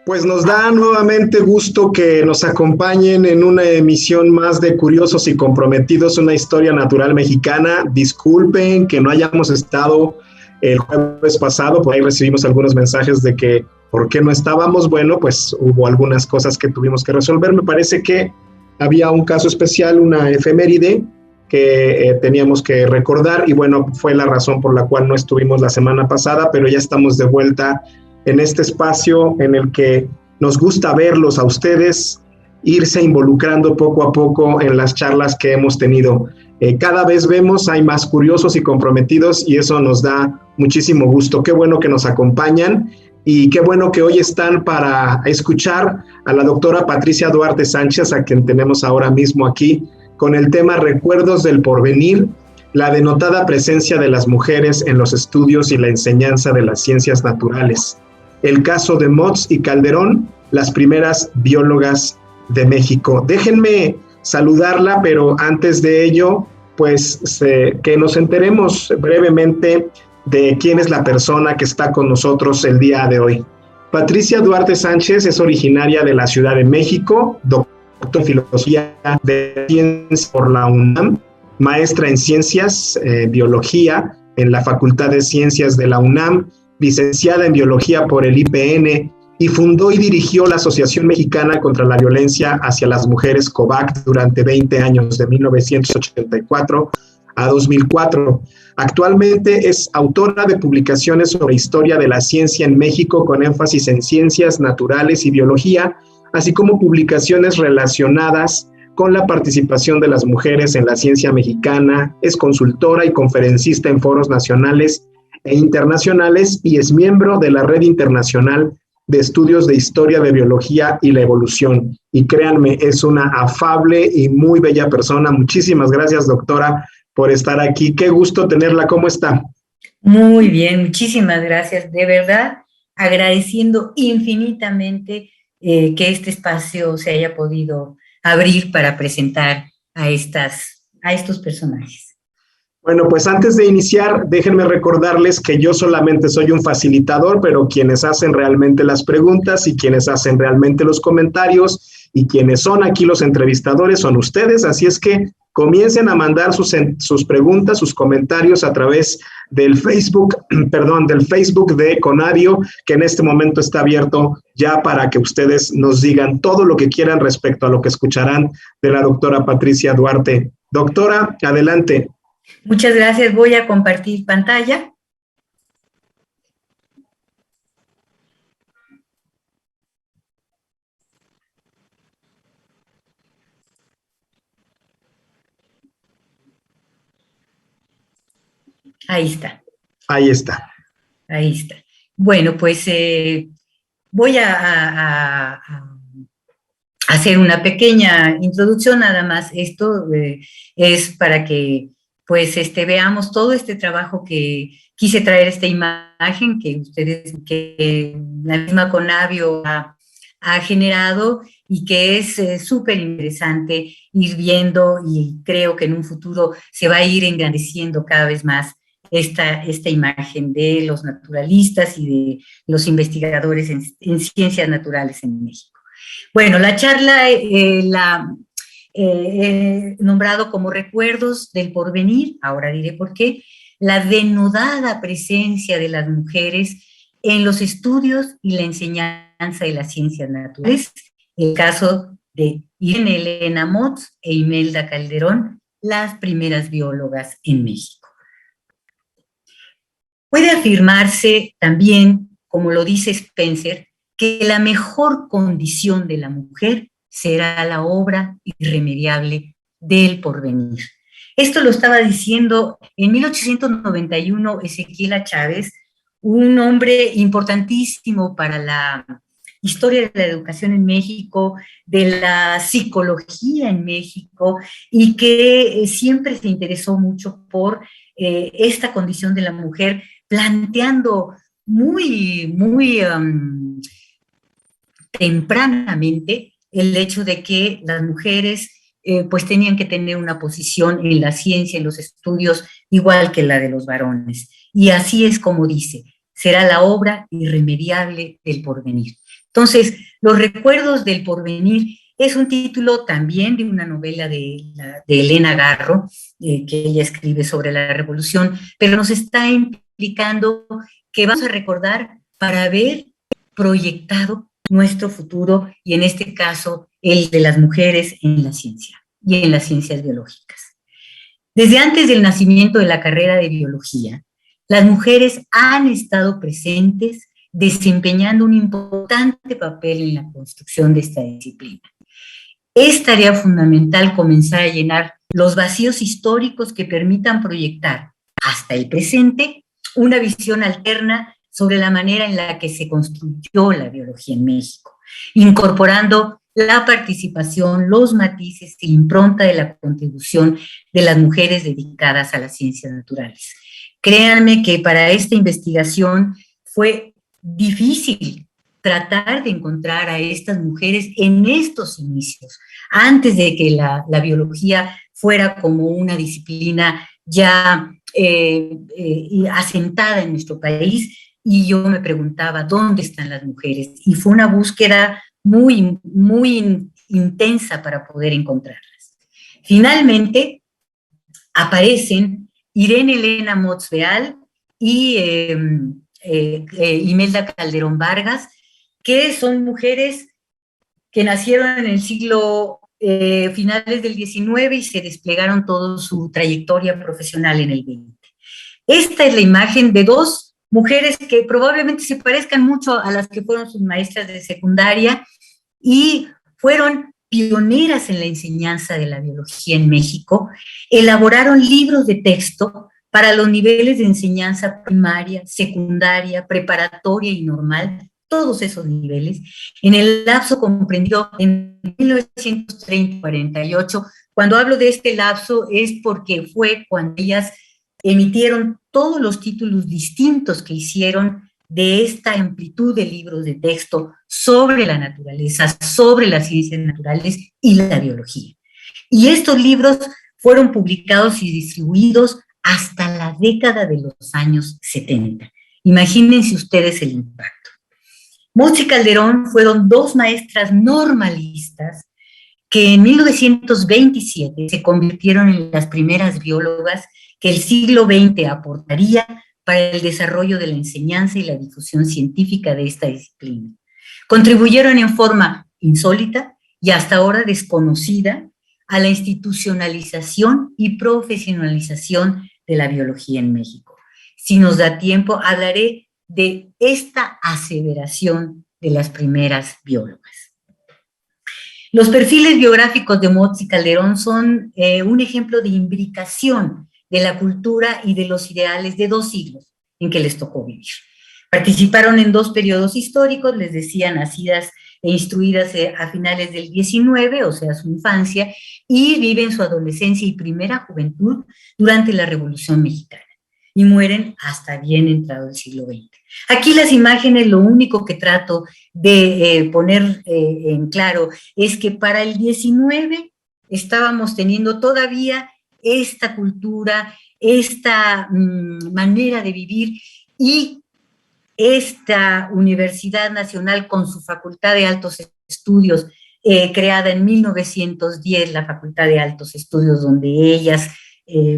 Pues nos da nuevamente gusto que nos acompañen en una emisión más de Curiosos y Comprometidos, una historia natural mexicana. Disculpen que no hayamos estado el jueves pasado, por ahí recibimos algunos mensajes de que por qué no estábamos. Bueno, pues hubo algunas cosas que tuvimos que resolver. Me parece que había un caso especial, una efeméride que teníamos que recordar y bueno, fue la razón por la cual no estuvimos la semana pasada, pero ya estamos de vuelta en este espacio en el que nos gusta verlos a ustedes, irse involucrando poco a poco en las charlas que hemos tenido. Cada vez vemos, hay más curiosos y comprometidos y eso nos da muchísimo gusto. Qué bueno que nos acompañan y qué bueno que hoy están para escuchar a la doctora Patricia Duarte Sánchez, a quien tenemos ahora mismo aquí, con el tema Recuerdos del Porvenir, la denotada presencia de las mujeres en los estudios y la enseñanza de las ciencias naturales. El caso de Motz y Calderón, las primeras biólogas de México. Déjenme saludarla, pero antes de ello, pues que nos enteremos brevemente de quién es la persona que está con nosotros el día de hoy. Patricia Duarte Sánchez es originaria de la Ciudad de México, doctora en Filosofía de Ciencias por la UNAM, maestra en Ciencias, Biología en la Facultad de Ciencias de la UNAM, licenciada en Biología por el IPN y fundó y dirigió la Asociación Mexicana contra la Violencia hacia las Mujeres, COVAC, durante 20 años, de 1984 a 2004. Actualmente es autora de publicaciones sobre historia de la ciencia en México con énfasis en ciencias naturales y biología, así como publicaciones relacionadas con la participación de las mujeres en la ciencia mexicana. Es consultora y conferencista en foros nacionales e internacionales y es miembro de la Red Internacional de Estudios de Historia de Biología y la Evolución. Y créanme, es una afable y muy bella persona. Muchísimas gracias, doctora, por estar aquí. Qué gusto tenerla. ¿Cómo está? Muy bien, muchísimas gracias. De verdad, agradeciendo infinitamente que este espacio se haya podido abrir para presentar a estos personajes. Bueno, pues antes de iniciar, déjenme recordarles que yo solamente soy un facilitador, pero quienes hacen realmente las preguntas y quienes hacen realmente los comentarios y quienes son aquí los entrevistadores son ustedes, así es que comiencen a mandar sus preguntas, sus comentarios a través del Facebook, del Facebook de Conadio, que en este momento está abierto ya para que ustedes nos digan todo lo que quieran respecto a lo que escucharán de la doctora Patricia Duarte. Doctora, adelante. Muchas gracias. Voy a compartir pantalla. Ahí está. Ahí está. Ahí está. Bueno, pues voy a hacer una pequeña introducción, nada más. Esto es para que pues veamos todo este trabajo que quise traer, esta imagen que la misma Conavio ha generado y que es súper interesante ir viendo, y creo que en un futuro se va a ir engrandeciendo cada vez más esta imagen de los naturalistas y de los investigadores en ciencias naturales en México. Bueno, la charla he nombrado como Recuerdos del Porvenir, ahora diré por qué, la denodada presencia de las mujeres en los estudios y la enseñanza de las ciencias naturales, el caso de Irene Elena Motz e Imelda Calderón, las primeras biólogas en México. Puede afirmarse también, como lo dice Spencer, que la mejor condición de la mujer será la obra irremediable del porvenir. Esto lo estaba diciendo en 1891 Ezequiel Chávez, un hombre importantísimo para la historia de la educación en México, de la psicología en México, y que siempre se interesó mucho por esta condición de la mujer, planteando muy tempranamente el hecho de que las mujeres pues tenían que tener una posición en la ciencia, en los estudios, igual que la de los varones. Y así es como dice: será la obra irremediable del porvenir. Entonces, Los recuerdos del porvenir es un título también de una novela de Elena Garro, que ella escribe sobre la revolución, pero nos está implicando que vamos a recordar para haber proyectado nuestro futuro, y en este caso el de las mujeres en la ciencia y en las ciencias biológicas. Desde antes del nacimiento de la carrera de biología, las mujeres han estado presentes desempeñando un importante papel en la construcción de esta disciplina. Es tarea fundamental comenzar a llenar los vacíos históricos que permitan proyectar hasta el presente una visión alterna sobre la manera en la que se construyó la biología en México, incorporando la participación, los matices y impronta de la contribución de las mujeres dedicadas a las ciencias naturales. Créanme que para esta investigación fue difícil tratar de encontrar a estas mujeres en estos inicios, antes de que la biología fuera como una disciplina ya asentada en nuestro país, y yo me preguntaba, ¿dónde están las mujeres? Y fue una búsqueda muy, muy intensa para poder encontrarlas. Finalmente, aparecen Irene Elena Motzbeal y Imelda Calderón Vargas, que son mujeres que nacieron en el siglo finales del XIX y se desplegaron toda su trayectoria profesional en el XX. Esta es la imagen de dos mujeres que probablemente se parezcan mucho a las que fueron sus maestras de secundaria y fueron pioneras en la enseñanza de la biología en México. Elaboraron libros de texto para los niveles de enseñanza primaria, secundaria, preparatoria y normal, todos esos niveles, en el lapso comprendido en 1930 y 48. Cuando hablo de este lapso es porque fue cuando ellas emitieron todos los títulos distintos que hicieron de esta amplitud de libros de texto sobre la naturaleza, sobre las ciencias naturales y la biología. Y estos libros fueron publicados y distribuidos hasta la década de los años 70. Imagínense ustedes el impacto. Motz y Calderón fueron dos maestras normalistas que en 1927 se convirtieron en las primeras biólogas que el siglo XX aportaría para el desarrollo de la enseñanza y la difusión científica de esta disciplina. Contribuyeron en forma insólita y hasta ahora desconocida a la institucionalización y profesionalización de la biología en México. Si nos da tiempo, hablaré de esta aseveración de las primeras biólogas. Los perfiles biográficos de Motz y Calderón son un ejemplo de imbricación de la cultura y de los ideales de dos siglos en que les tocó vivir. Participaron en dos periodos históricos, les decía, nacidas e instruidas a finales del XIX, o sea, su infancia, y viven su adolescencia y primera juventud durante la Revolución Mexicana, y mueren hasta bien entrado el siglo XX. Aquí las imágenes, lo único que trato de poner en claro es que para el XIX estábamos teniendo todavía esta cultura, esta manera de vivir, y esta Universidad Nacional con su Facultad de Altos Estudios, creada en 1910, la Facultad de Altos Estudios, donde ellas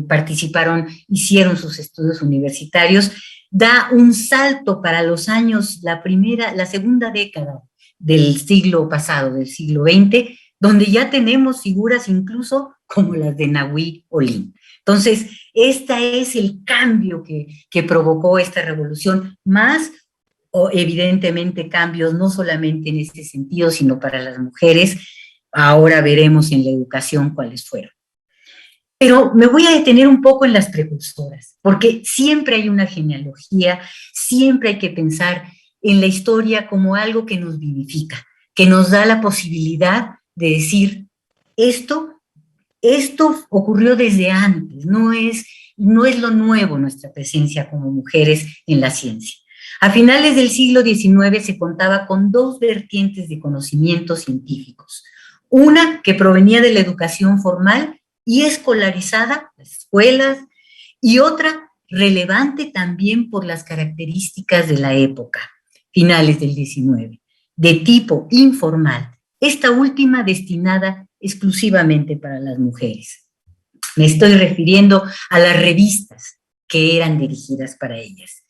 participaron, hicieron sus estudios universitarios, da un salto para los años, la segunda década del siglo pasado, del siglo XX, donde ya tenemos figuras incluso como las de Nahui Olin. Entonces, este es el cambio que provocó esta revolución, más evidentemente cambios no solamente en este sentido, sino para las mujeres. Ahora veremos en la educación cuáles fueron. Pero me voy a detener un poco en las precursoras, porque siempre hay una genealogía, siempre hay que pensar en la historia como algo que nos vivifica, que nos da la posibilidad de decir, esto ocurrió desde antes, no es lo nuevo nuestra presencia como mujeres en la ciencia. A finales del siglo XIX se contaba con dos vertientes de conocimientos científicos. Una que provenía de la educación formal y escolarizada, las escuelas, y otra relevante también por las características de la época, finales del XIX, de tipo informal, esta última destinada exclusivamente para las mujeres. Me estoy refiriendo a las revistas que eran dirigidas para ellas.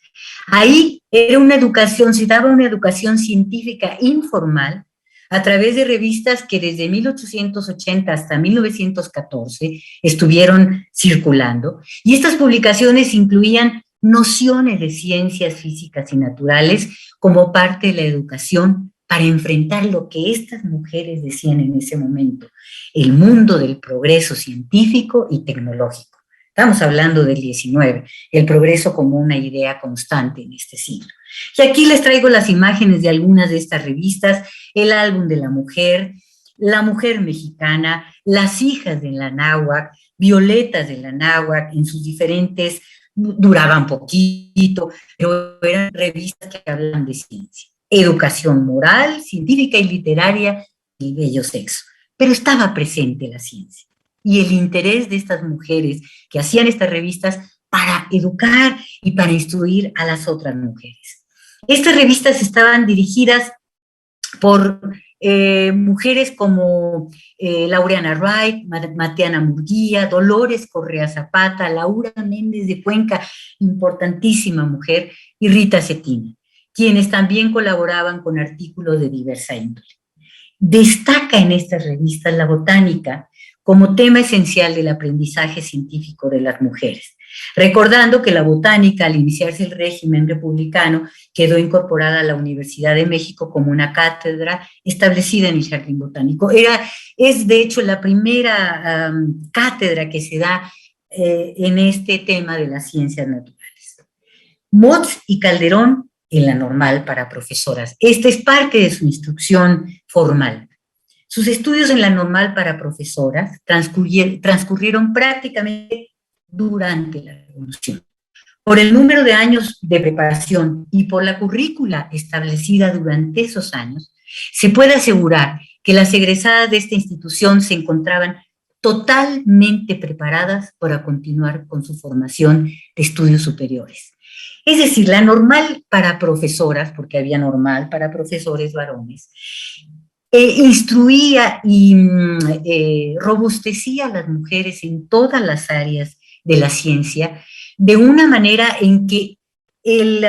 Ahí era una educación, se daba una educación científica informal a través de revistas que desde 1880 hasta 1914 estuvieron circulando, y estas publicaciones incluían nociones de ciencias físicas y naturales como parte de la educación para enfrentar lo que estas mujeres decían en ese momento, el mundo del progreso científico y tecnológico. Estamos hablando del XIX, el progreso como una idea constante en este siglo. Y aquí les traigo las imágenes de algunas de estas revistas: el álbum de la mujer mexicana, las hijas de la náhuac, violetas de la náhuac, en sus diferentes, duraban poquito, pero eran revistas que hablaban de ciencia, educación moral, científica y literaria y bello sexo. Pero estaba presente la ciencia y el interés de estas mujeres que hacían estas revistas para educar y para instruir a las otras mujeres. Estas revistas estaban dirigidas por mujeres como Laureana Wright, Mateana Murguía, Dolores Correa Zapata, Laura Méndez de Cuenca, importantísima mujer, y Rita Cetina, quienes también colaboraban con artículos de diversa índole. Destaca en estas revistas la botánica como tema esencial del aprendizaje científico de las mujeres, recordando que la botánica, al iniciarse el régimen republicano, quedó incorporada a la Universidad de México como una cátedra establecida en el Jardín Botánico. Es de hecho la primera cátedra que se da en este tema de las ciencias naturales. Motz y Calderón en la Normal para profesoras. Esta es parte de su instrucción formal. Sus estudios en la Normal para profesoras transcurrieron prácticamente durante la Revolución. Por el número de años de preparación y por la currícula establecida durante esos años, se puede asegurar que las egresadas de esta institución se encontraban totalmente preparadas para continuar con su formación de estudios superiores. Es decir, la Normal para profesoras, porque había Normal para profesores varones, instruía y robustecía a las mujeres en todas las áreas de la ciencia, de una manera en que el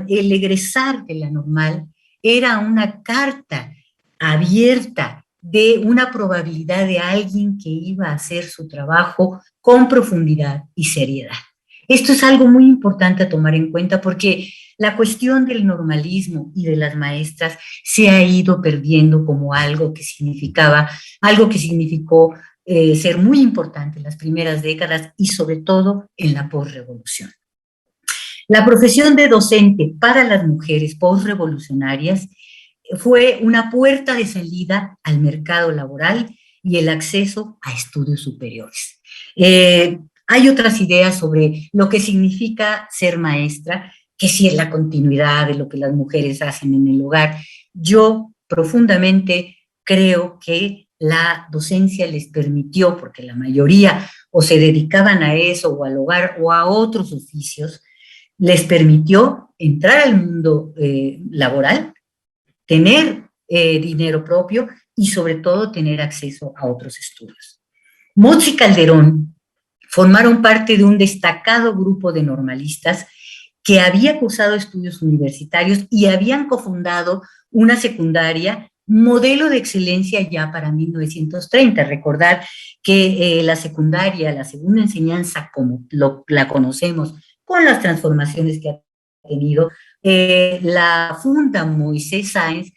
egresar de la Normal era una carta abierta de una probabilidad de alguien que iba a hacer su trabajo con profundidad y seriedad. Esto es algo muy importante a tomar en cuenta porque la cuestión del normalismo y de las maestras se ha ido perdiendo como algo que significó ser muy importante en las primeras décadas y sobre todo en la posrevolución. La profesión de docente para las mujeres posrevolucionarias fue una puerta de salida al mercado laboral y el acceso a estudios superiores. Hay otras ideas sobre lo que significa ser maestra, que sí es la continuidad de lo que las mujeres hacen en el hogar. Yo profundamente creo que la docencia les permitió, porque la mayoría o se dedicaban a eso o al hogar o a otros oficios, les permitió entrar al mundo laboral, tener dinero propio y sobre todo tener acceso a otros estudios. Motz y Calderón formaron parte de un destacado grupo de normalistas que había cursado estudios universitarios y habían cofundado una secundaria modelo de excelencia ya para 1930. Recordar que la secundaria, la segunda enseñanza como la conocemos, con las transformaciones que ha tenido, la funda Moisés Sáenz,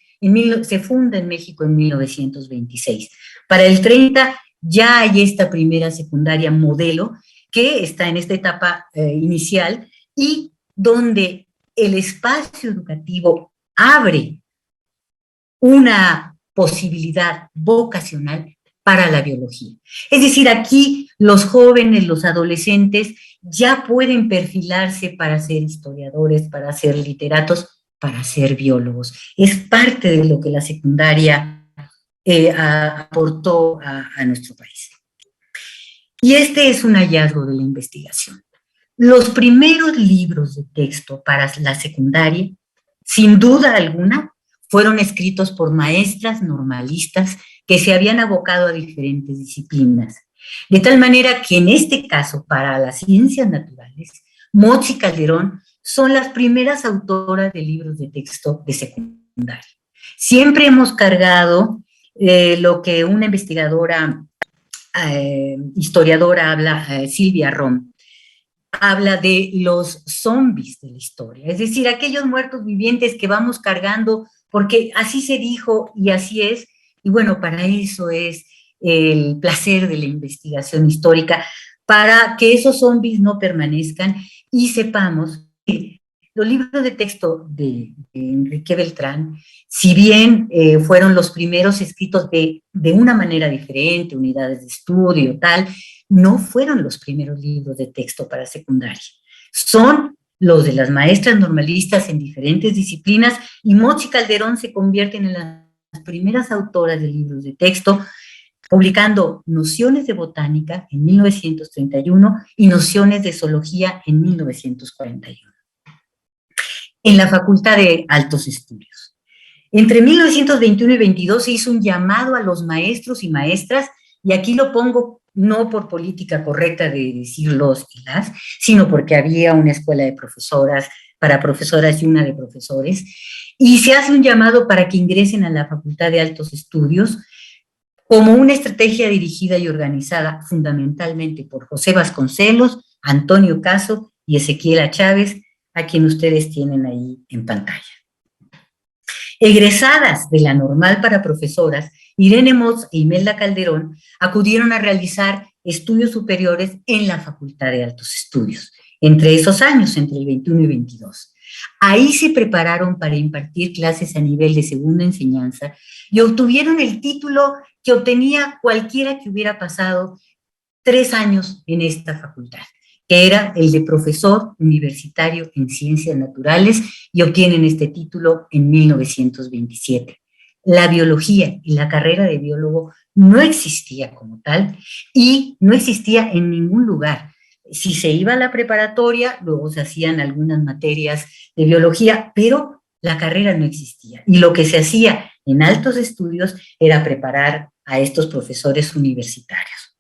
se funda en México en 1926. Para el 30 ya hay esta primera secundaria modelo que está en esta etapa inicial y donde el espacio educativo abre una posibilidad vocacional para la biología. Es decir, aquí los jóvenes, los adolescentes ya pueden perfilarse para ser historiadores, para ser literatos, para ser biólogos. Es parte de lo que la secundaria aportó a nuestro país. Y este es un hallazgo de la investigación. Los primeros libros de texto para la secundaria, sin duda alguna, fueron escritos por maestras normalistas que se habían abocado a diferentes disciplinas. De tal manera que en este caso, para las ciencias naturales, Motz y Calderón son las primeras autoras de libros de texto de secundaria. Siempre hemos cargado lo que una investigadora, historiadora habla, Silvia Rom, habla de los zombies de la historia, es decir, aquellos muertos vivientes que vamos cargando porque así se dijo y así es, y bueno, para eso es el placer de la investigación histórica, para que esos zombies no permanezcan y sepamos que los libros de texto de Enrique Beltrán, si bien fueron los primeros escritos de una manera diferente, unidades de estudio, tal, no fueron los primeros libros de texto para secundaria. Son los de las maestras normalistas en diferentes disciplinas, y Motz y Calderón se convierten en las primeras autoras de libros de texto, publicando Nociones de Botánica en 1931 y Nociones de Zoología en 1941. En la Facultad de Altos Estudios. Entre 1921 y 22 se hizo un llamado a los maestros y maestras, y aquí lo pongo no por política correcta de decir los y las, sino porque había una escuela de profesoras para profesoras y una de profesores, y se hace un llamado para que ingresen a la Facultad de Altos Estudios como una estrategia dirigida y organizada fundamentalmente por José Vasconcelos, Antonio Caso y Ezequiela Chávez, a quien ustedes tienen ahí en pantalla. Egresadas de la Normal para Profesoras, Irene Motz e Imelda Calderón acudieron a realizar estudios superiores en la Facultad de Altos Estudios, entre esos años, entre el 21 y 22. Ahí se prepararon para impartir clases a nivel de segunda enseñanza y obtuvieron el título que obtenía cualquiera que hubiera pasado 3 años en esta facultad, que era el de profesor universitario en ciencias naturales, y obtienen este título en 1927. La biología y la carrera de biólogo no existía como tal y no existía en ningún lugar. Si se iba a la preparatoria, luego se hacían algunas materias de biología, pero la carrera no existía. Y lo que se hacía en altos estudios era preparar a estos profesores universitarios.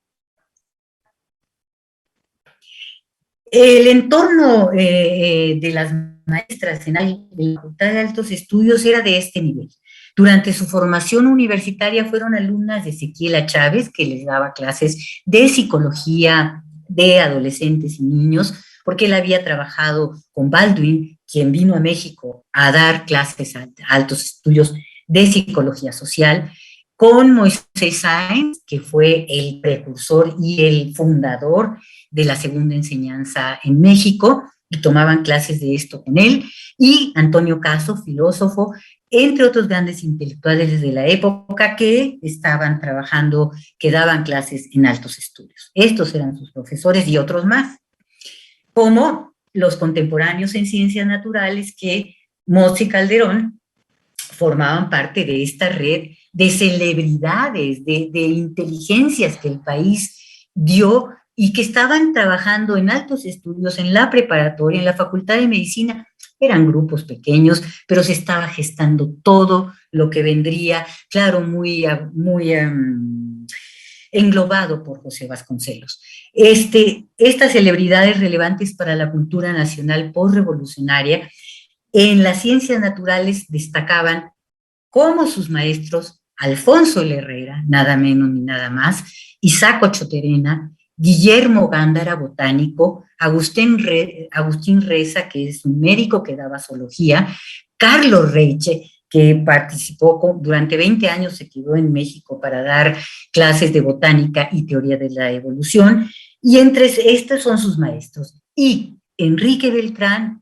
El entorno de las maestras en la Facultad de Altos Estudios era de este nivel. Durante su formación universitaria fueron alumnas de Ezequiela Chávez, que les daba clases de psicología de adolescentes y niños, porque él había trabajado con Baldwin, quien vino a México a dar clases a altos estudios de psicología social, con Moisés Sáenz, que fue el precursor y el fundador de la segunda enseñanza en México, y tomaban clases de esto con él, y Antonio Caso, filósofo, entre otros grandes intelectuales de la época que estaban trabajando, que daban clases en altos estudios. Estos eran sus profesores y otros más, como los contemporáneos en ciencias naturales que Motz y Calderón formaban parte de esta red de celebridades, de inteligencias que el país dio y que estaban trabajando en altos estudios, en la preparatoria, en la Facultad de Medicina. Eran grupos pequeños, pero se estaba gestando todo lo que vendría, claro, muy englobado por José Vasconcelos. Estas celebridades relevantes para la cultura nacional postrevolucionaria en las ciencias naturales destacaban como sus maestros Alfonso L. Herrera, nada menos ni nada más, Isaac Ochoterena, Guillermo Gándara, botánico, Agustín Reza, que es un médico que daba zoología, Carlos Reiche, que participó durante 20 años, se quedó en México para dar clases de botánica y teoría de la evolución, y entre estos son sus maestros. Y Enrique Beltrán,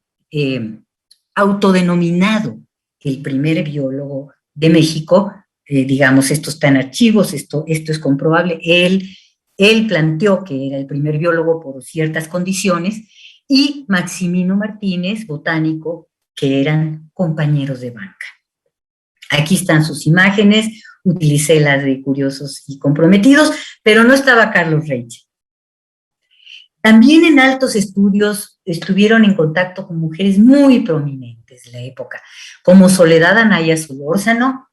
autodenominado el primer biólogo de México, digamos, esto está en archivos, esto es comprobable, él planteó que era el primer biólogo por ciertas condiciones, y Maximino Martínez, botánico, que eran compañeros de banca. Aquí están sus imágenes, utilicé las de Curiosos y Comprometidos, pero no estaba Carlos Reiche. También en Altos Estudios estuvieron en contacto con mujeres muy prominentes de la época, como Soledad Anaya Solórzano,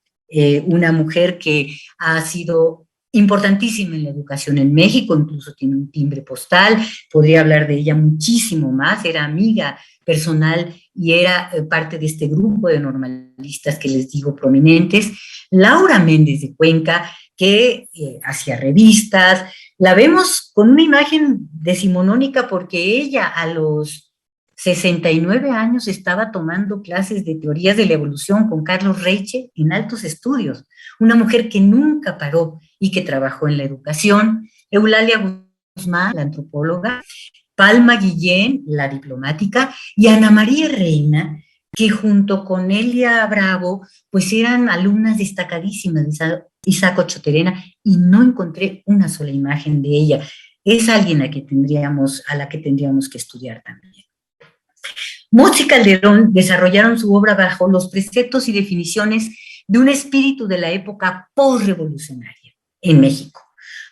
una mujer que ha sido importantísima en la educación en México, incluso tiene un timbre postal, podría hablar de ella muchísimo más, era amiga personal y era parte de este grupo de normalistas que les digo prominentes. Laura Méndez de Cuenca, que hacía revistas, la vemos con una imagen decimonónica porque ella a los 69 años estaba tomando clases de teorías de la evolución con Carlos Reiche en Altos Estudios, una mujer que nunca paró y que trabajó en la educación. Eulalia Guzmán, la antropóloga, Palma Guillén, la diplomática, y Ana María Reina, que junto con Elia Bravo, pues eran alumnas destacadísimas de Isaac Ochoterena, y no encontré una sola imagen de ella. Es alguien a la que tendríamos que estudiar también. Motz y Calderón desarrollaron su obra bajo los preceptos y definiciones de un espíritu de la época postrevolucionaria en México,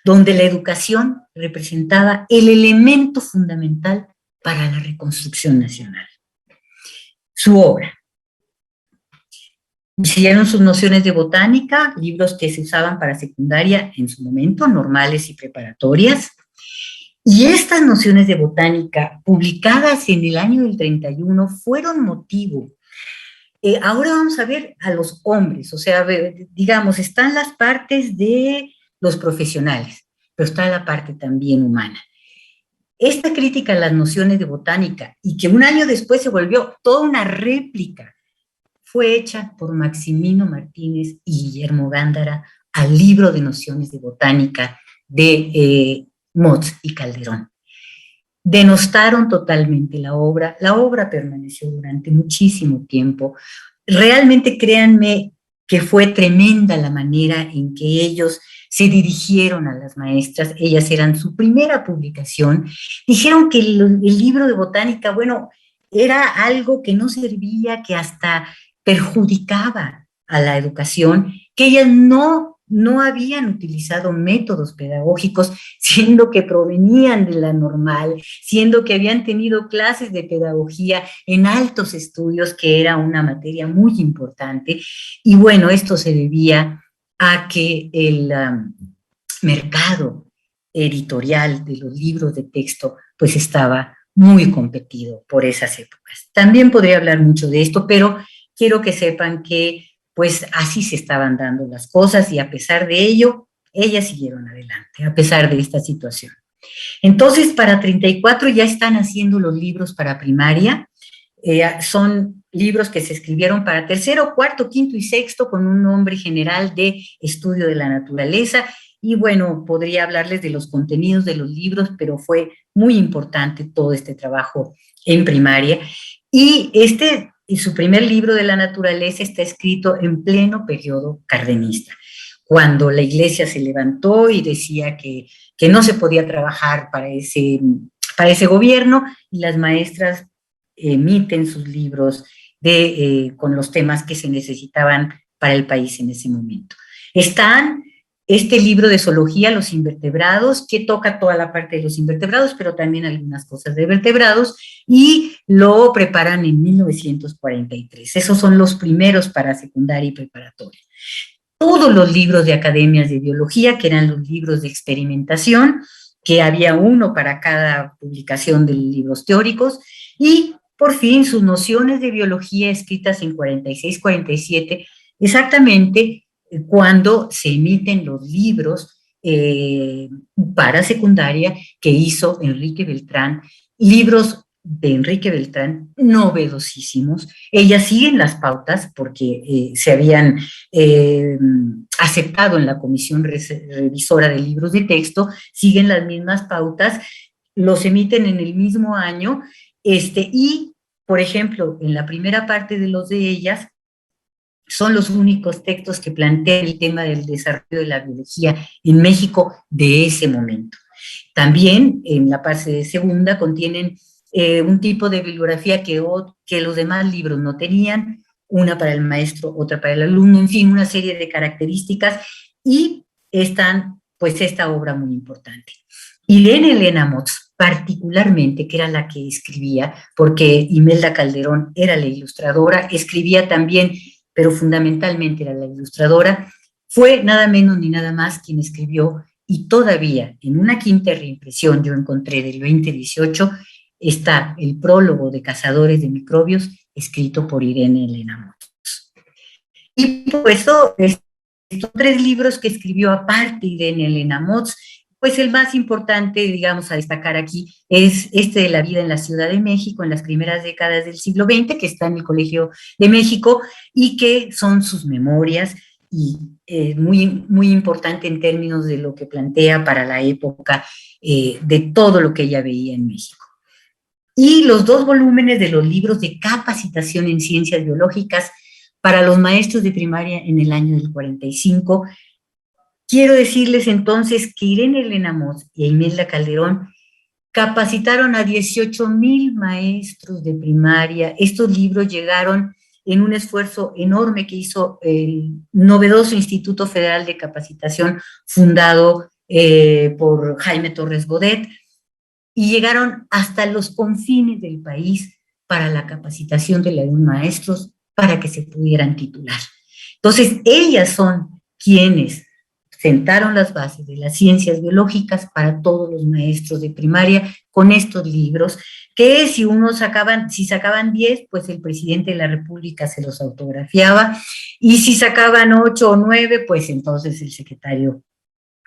donde la educación representaba el elemento fundamental para la reconstrucción nacional. Su obra. Siguieron sus nociones de botánica, libros que se usaban para secundaria en su momento, normales y preparatorias. Y estas nociones de botánica, publicadas en el año del 31, fueron motivo. Ahora vamos a ver a los hombres, o sea, digamos, están las partes de los profesionales, pero está la parte también humana. Esta crítica a las nociones de botánica, y que un año después se volvió toda una réplica, fue hecha por Maximino Martínez y Guillermo Gándara al libro de nociones de botánica de Motz y Calderón. Denostaron totalmente la obra permaneció durante muchísimo tiempo. Realmente créanme que fue tremenda la manera en que ellos se dirigieron a las maestras, ellas eran su primera publicación, dijeron que el libro de botánica, bueno, era algo que no servía, que hasta perjudicaba a la educación, que ellas no habían utilizado métodos pedagógicos, siendo que provenían de la normal, siendo que habían tenido clases de pedagogía en Altos Estudios, que era una materia muy importante, y bueno, esto se debía a que el mercado editorial de los libros de texto pues estaba muy competido por esas épocas. También podría hablar mucho de esto, pero quiero que sepan que pues así se estaban dando las cosas y a pesar de ello, ellas siguieron adelante, a pesar de esta situación. Entonces, para 34 ya están haciendo los libros para primaria, son libros que se escribieron para tercero, cuarto, quinto y sexto con un nombre general de estudio de la naturaleza. Y bueno, podría hablarles de los contenidos de los libros, pero fue muy importante todo este trabajo en primaria. Y su primer libro de la naturaleza está escrito en pleno periodo cardenista, cuando la iglesia se levantó y decía que no se podía trabajar para ese gobierno, y las maestras emiten sus libros con los temas que se necesitaban para el país en ese momento. Están este libro de zoología, Los invertebrados, que toca toda la parte de los invertebrados, pero también algunas cosas de vertebrados, y lo preparan en 1943. Esos son los primeros para secundaria y preparatoria. Todos los libros de academias de biología, que eran los libros de experimentación, que había uno para cada publicación de libros teóricos, y por fin sus nociones de biología escritas en 46-47, exactamente cuando se emiten los libros para secundaria que hizo Enrique Beltrán, libros de Enrique Beltrán novedosísimos. Ellas siguen las pautas porque se habían aceptado en la Comisión Revisora de Libros de Texto, siguen las mismas pautas, los emiten en el mismo año, y, por ejemplo, en la primera parte de los de ellas, son los únicos textos que plantean el tema del desarrollo de la biología en México de ese momento. También en la parte segunda contienen un tipo de bibliografía que los demás libros no tenían, una para el maestro, otra para el alumno, en fin, una serie de características, y están pues esta obra muy importante. Irene Elena Motz, particularmente, que era la que escribía, porque Imelda Calderón era la ilustradora, escribía también, pero fundamentalmente era la ilustradora, fue nada menos ni nada más quien escribió, y todavía en una quinta reimpresión yo encontré del 2018, está el prólogo de Cazadores de Microbios, escrito por Irene Elena Motos. Y pues estos 3 libros que escribió aparte Irene Elena Motos, pues el más importante, digamos, a destacar aquí es este de la vida en la Ciudad de México en las primeras décadas del siglo XX, que está en el Colegio de México, y que son sus memorias, y muy, muy importante en términos de lo que plantea para la época, de todo lo que ella veía en México. Y los 2 volúmenes de los libros de capacitación en ciencias biológicas para los maestros de primaria en el año del 45. Quiero decirles entonces que Irene Elena Motos y Imelda Calderón capacitaron a 18,000 maestros de primaria. Estos libros llegaron en un esfuerzo enorme que hizo el novedoso Instituto Federal de Capacitación, fundado por Jaime Torres Godet, y llegaron hasta los confines del país para la capacitación de los maestros para que se pudieran titular. Entonces, ellas son quienes sentaron las bases de las ciencias biológicas para todos los maestros de primaria con estos libros, que si sacaban 10, pues el presidente de la República se los autografiaba, y si sacaban 8 o 9, pues entonces el secretario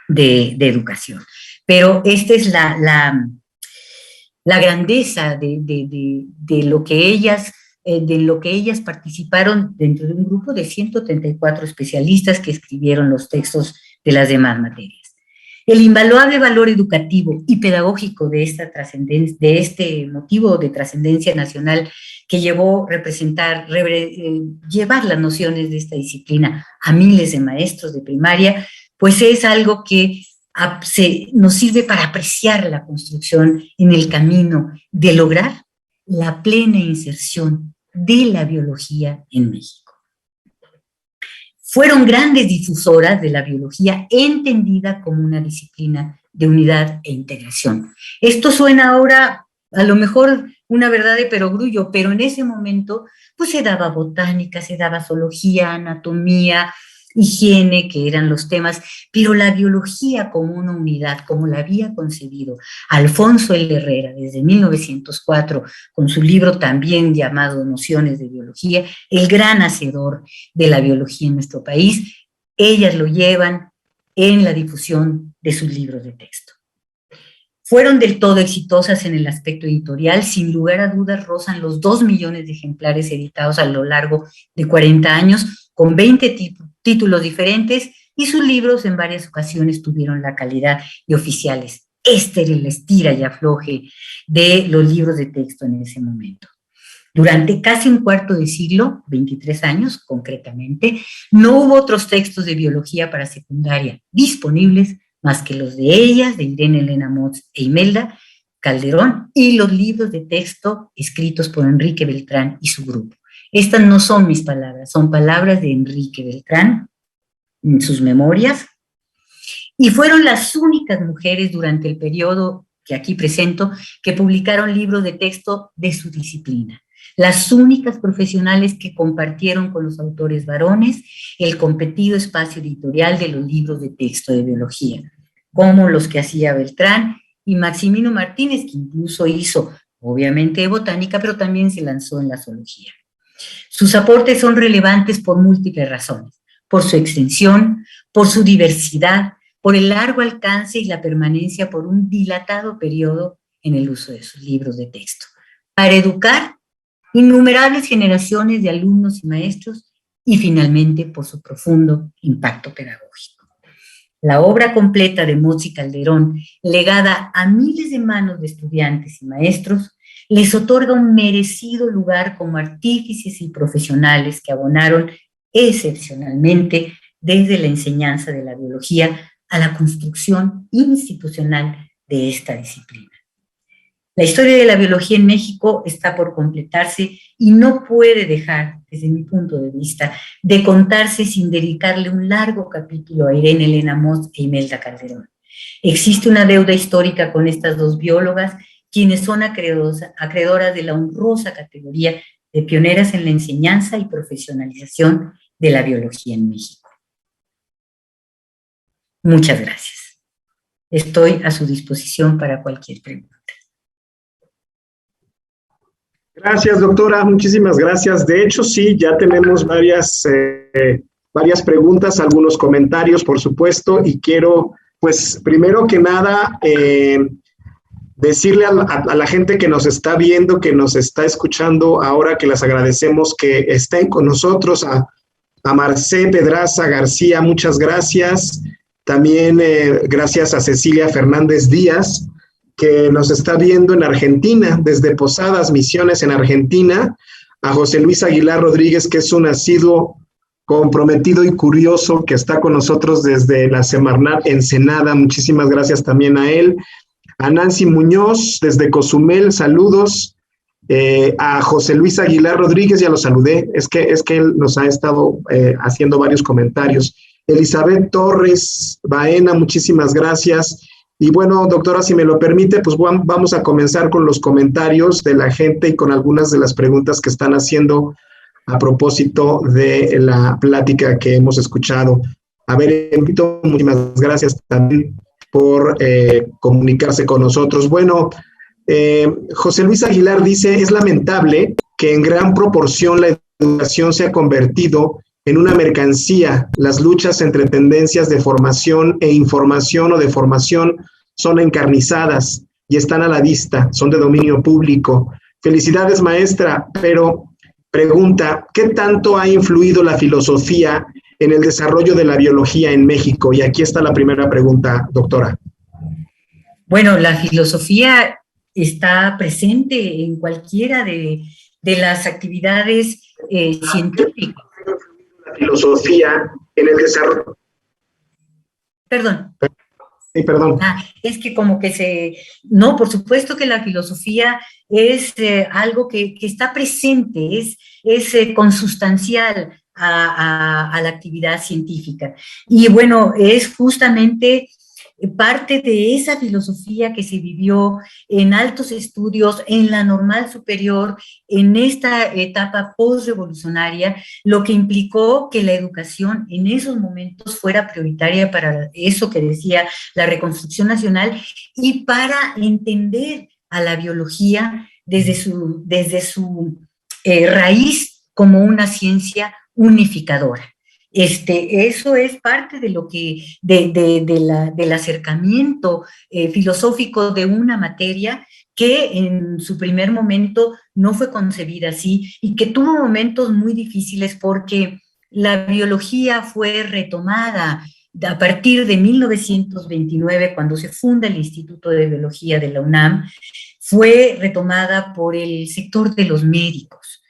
de Educación. Pero esta es la grandeza de lo que ellas participaron dentro de un grupo de 134 especialistas que escribieron los textos de las demás materias. El invaluable valor educativo y pedagógico de esta trascendencia, de este motivo de trascendencia nacional que llevó llevar las nociones de esta disciplina a miles de maestros de primaria, pues es algo que nos sirve para apreciar la construcción en el camino de lograr la plena inserción de la biología en México. Fueron grandes difusoras de la biología entendida como una disciplina de unidad e integración. Esto suena ahora a lo mejor una verdad de perogrullo, pero en ese momento pues se daba botánica, se daba zoología, anatomía, higiene, que eran los temas, pero la biología como una unidad, como la había concebido Alfonso L. Herrera desde 1904, con su libro también llamado Nociones de Biología, el gran hacedor de la biología en nuestro país, ellas lo llevan en la difusión de sus libros de texto. Fueron del todo exitosas en el aspecto editorial, sin lugar a dudas rozan los 2 millones de ejemplares editados a lo largo de 40 años, con 20 títulos diferentes, y sus libros en varias ocasiones tuvieron la calidad de oficiales. Este era el estira y afloje de los libros de texto en ese momento. Durante casi un cuarto de siglo, 23 años concretamente, no hubo otros textos de biología para secundaria disponibles más que los de ellas, de Irene Elena Motos e Imelda Calderón, y los libros de texto escritos por Enrique Beltrán y su grupo. Estas no son mis palabras, son palabras de Enrique Beltrán en sus memorias, y fueron las únicas mujeres durante el periodo que aquí presento que publicaron libros de texto de su disciplina. Las únicas profesionales que compartieron con los autores varones el competido espacio editorial de los libros de texto de biología, como los que hacía Beltrán y Maximino Martínez, que incluso hizo, obviamente, botánica, pero también se lanzó en la zoología. Sus aportes son relevantes por múltiples razones, por su extensión, por su diversidad, por el largo alcance y la permanencia por un dilatado periodo en el uso de sus libros de texto, para educar innumerables generaciones de alumnos y maestros, y finalmente por su profundo impacto pedagógico. La obra completa de Motos y Calderón, legada a miles de manos de estudiantes y maestros, les otorga un merecido lugar como artífices y profesionales que abonaron excepcionalmente desde la enseñanza de la biología a la construcción institucional de esta disciplina. La historia de la biología en México está por completarse y no puede dejar, desde mi punto de vista, de contarse sin dedicarle un largo capítulo a Irene Elena Motos e Imelda Calderón. Existe una deuda histórica con estas dos biólogas, quienes son acreedoras de la honrosa categoría de pioneras en la enseñanza y profesionalización de la biología en México. Muchas gracias. Estoy a su disposición para cualquier pregunta. Gracias, doctora. Muchísimas gracias. De hecho, sí, ya tenemos varias preguntas, algunos comentarios, por supuesto, y quiero, pues, primero que nada, decirle a la gente que nos está viendo, que nos está escuchando ahora, que les agradecemos que estén con nosotros, a Marcé Pedraza García, muchas gracias. También gracias a Cecilia Fernández Díaz, que nos está viendo en Argentina, desde Posadas Misiones en Argentina, a José Luis Aguilar Rodríguez, que es un asiduo comprometido y curioso, que está con nosotros desde la Semarnat Ensenada, muchísimas gracias también a él, a Nancy Muñoz, desde Cozumel, saludos, a José Luis Aguilar Rodríguez, ya lo saludé, es que él nos ha estado haciendo varios comentarios, Elizabeth Torres Baena, muchísimas gracias. Y bueno, doctora, si me lo permite, pues vamos a comenzar con los comentarios de la gente y con algunas de las preguntas que están haciendo a propósito de la plática que hemos escuchado. A ver, Empito, muchísimas gracias también por comunicarse con nosotros. Bueno, José Luis Aguilar dice, es lamentable que en gran proporción la educación se ha convertido en una mercancía. Las luchas entre tendencias de formación e información o de formación son encarnizadas y están a la vista, son de dominio público. Felicidades, maestra, pero pregunta, ¿qué tanto ha influido la filosofía en el desarrollo de la biología en México? Y aquí está la primera pregunta, doctora. Bueno, la filosofía está presente en cualquiera de las actividades científicas. La filosofía en el desarrollo. Perdón. Sí, perdón. Es que como que no, por supuesto que la filosofía es algo que está presente, es consustancial a la actividad científica. Y bueno, es justamente parte de esa filosofía que se vivió en altos estudios, en la normal superior, en esta etapa postrevolucionaria, lo que implicó que la educación en esos momentos fuera prioritaria para eso que decía la reconstrucción nacional y para entender a la biología desde su raíz como una ciencia unificadora. Eso es parte de lo que, del acercamiento filosófico de una materia que en su primer momento no fue concebida así y que tuvo momentos muy difíciles porque la biología fue retomada a partir de 1929, cuando se funda el Instituto de Biología de la UNAM, fue retomada por el sector de los médicos,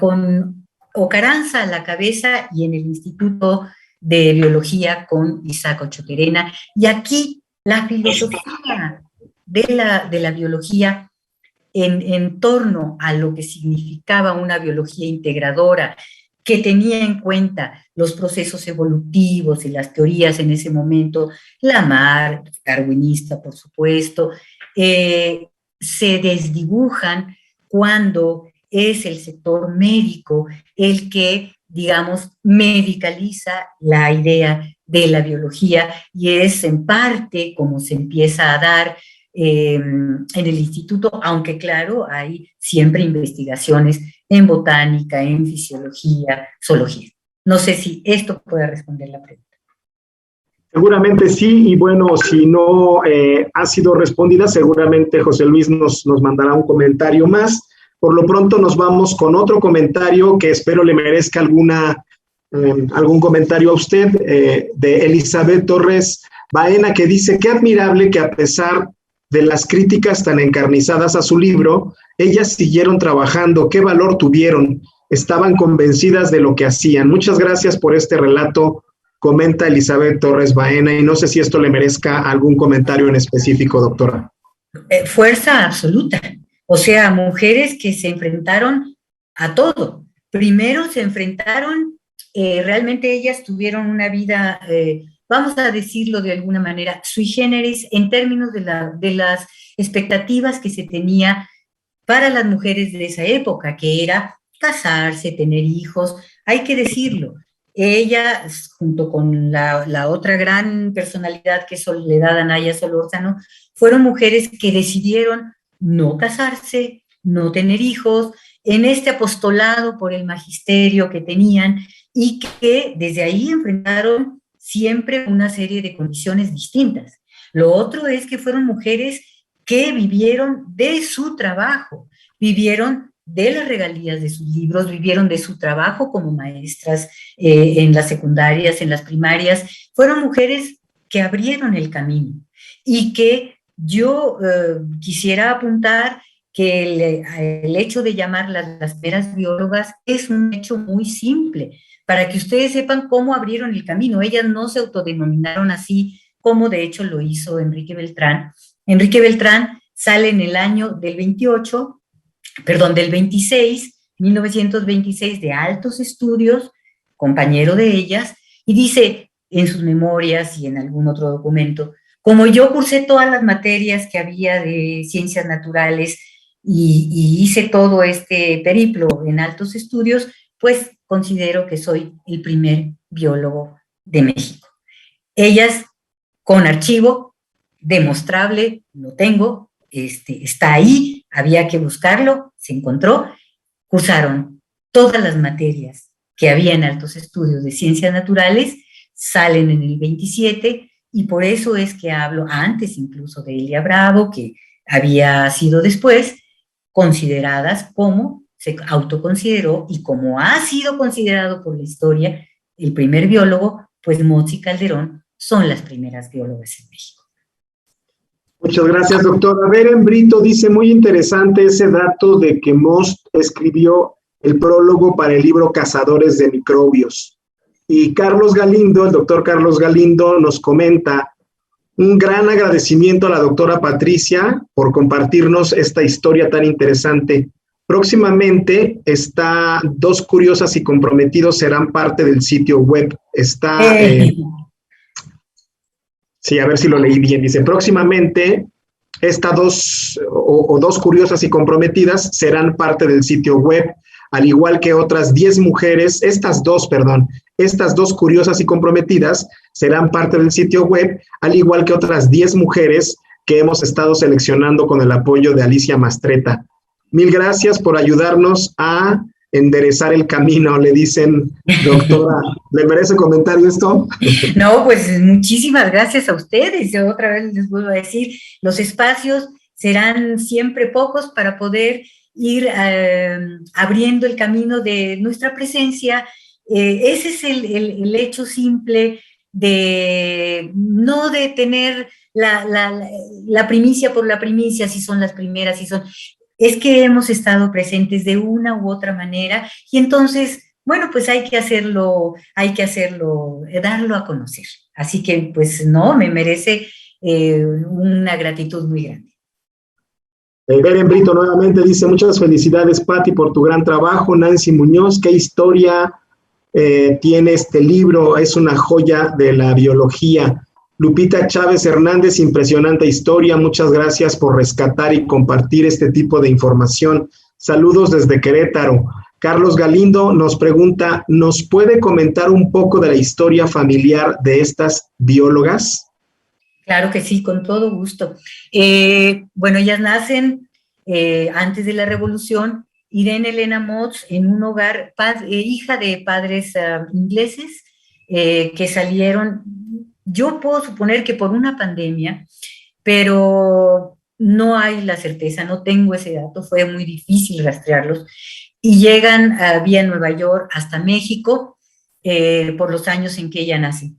con Ocaranza a la cabeza y en el Instituto de Biología con Isaac Ochoquerena. Y aquí la filosofía de la biología en torno a lo que significaba una biología integradora, que tenía en cuenta los procesos evolutivos y las teorías en ese momento, Lamarck, darwinista, por supuesto, se desdibujan cuando es el sector médico el que, digamos, medicaliza la idea de la biología y es en parte como se empieza a dar en el instituto, aunque claro, hay siempre investigaciones en botánica, en fisiología, zoología. No sé si esto puede responder la pregunta. Seguramente sí, y bueno, si no ha sido respondida, seguramente José Luis nos mandará un comentario más. Por lo pronto nos vamos con otro comentario que espero le merezca algún comentario a usted, de Elizabeth Torres Baena, que dice, qué admirable que a pesar de las críticas tan encarnizadas a su libro, ellas siguieron trabajando, qué valor tuvieron, estaban convencidas de lo que hacían. Muchas gracias por este relato, comenta Elizabeth Torres Baena, y no sé si esto le merezca algún comentario en específico, doctora. Fuerza absoluta. O sea, mujeres que se enfrentaron a todo. Primero se enfrentaron, realmente ellas tuvieron una vida vamos a decirlo de alguna manera, sui generis en términos de las expectativas que se tenía para las mujeres de esa época, que era casarse, tener hijos, hay que decirlo. Ella, junto con la otra gran personalidad que es Soledad Anaya Solórzano, fueron mujeres que decidieron no casarse, no tener hijos, en este apostolado por el magisterio que tenían y que desde ahí enfrentaron siempre una serie de condiciones distintas. Lo otro es que fueron mujeres que vivieron de su trabajo, vivieron de las regalías de sus libros, vivieron de su trabajo como maestras en las secundarias, en las primarias. Fueron mujeres que abrieron el camino y que yo quisiera apuntar que el hecho de llamarlas las primeras biólogas es un hecho muy simple, para que ustedes sepan cómo abrieron el camino. Ellas no se autodenominaron así, como de hecho lo hizo Enrique Beltrán. Enrique Beltrán sale en el año del 26, 1926, de Altos Estudios, compañero de ellas, y dice en sus memorias y en algún otro documento, como yo cursé todas las materias que había de ciencias naturales y hice todo este periplo en Altos Estudios, pues considero que soy el primer biólogo de México. Ellas, con archivo demostrable, lo tengo, está ahí, había que buscarlo, se encontró, cursaron todas las materias que había en Altos Estudios de Ciencias Naturales, salen en el 27, y por eso es que hablo antes incluso de Elia Bravo, que había sido después, consideradas como se autoconsideró y como ha sido considerado por la historia el primer biólogo, pues Motz y Calderón son las primeras biólogas en México. Muchas gracias, doctora. Beren Brito dice, muy interesante ese dato de que Motz escribió el prólogo para el libro Cazadores de Microbios. Y Carlos Galindo, el doctor Carlos Galindo, nos comenta un gran agradecimiento a la doctora Patricia por compartirnos esta historia tan interesante. Próximamente está Dos Curiosas y Comprometidos serán parte del sitio web. Está... sí, a ver si lo leí bien. Dice, próximamente estas dos curiosas y comprometidas serán parte del sitio web, al igual que otras 10 mujeres, estas dos curiosas y comprometidas serán parte del sitio web, al igual que otras 10 mujeres que hemos estado seleccionando con el apoyo de Alicia Mastretta. Mil gracias por ayudarnos a enderezar el camino, le dicen, doctora. ¿Le merece comentario esto? No, pues muchísimas gracias a ustedes. Yo otra vez les vuelvo a decir, los espacios serán siempre pocos para poder ir abriendo el camino de nuestra presencia. Ese es el hecho simple de no de tener la primicia por la primicia, si son las primeras, si son... Es que hemos estado presentes de una u otra manera y entonces, bueno, pues hay que hacerlo, darlo a conocer. Así que, pues, no, me merece una gratitud muy grande. Beren Brito nuevamente dice, muchas felicidades, Patti, por tu gran trabajo. Nancy Muñoz, qué historia tiene este libro, es una joya de la biología. Lupita Chávez Hernández, impresionante historia, muchas gracias por rescatar y compartir este tipo de información. Saludos desde Querétaro. Carlos Galindo nos pregunta, ¿nos puede comentar un poco de la historia familiar de estas biólogas? Claro que sí, con todo gusto. Bueno, ellas nacen antes de la Revolución. Irene Elena Motz en un hogar, hija de padres ingleses que salieron, yo puedo suponer que por una pandemia, pero no hay la certeza, no tengo ese dato, fue muy difícil rastrearlos, y llegan vía Nueva York hasta México por los años en que ella nace.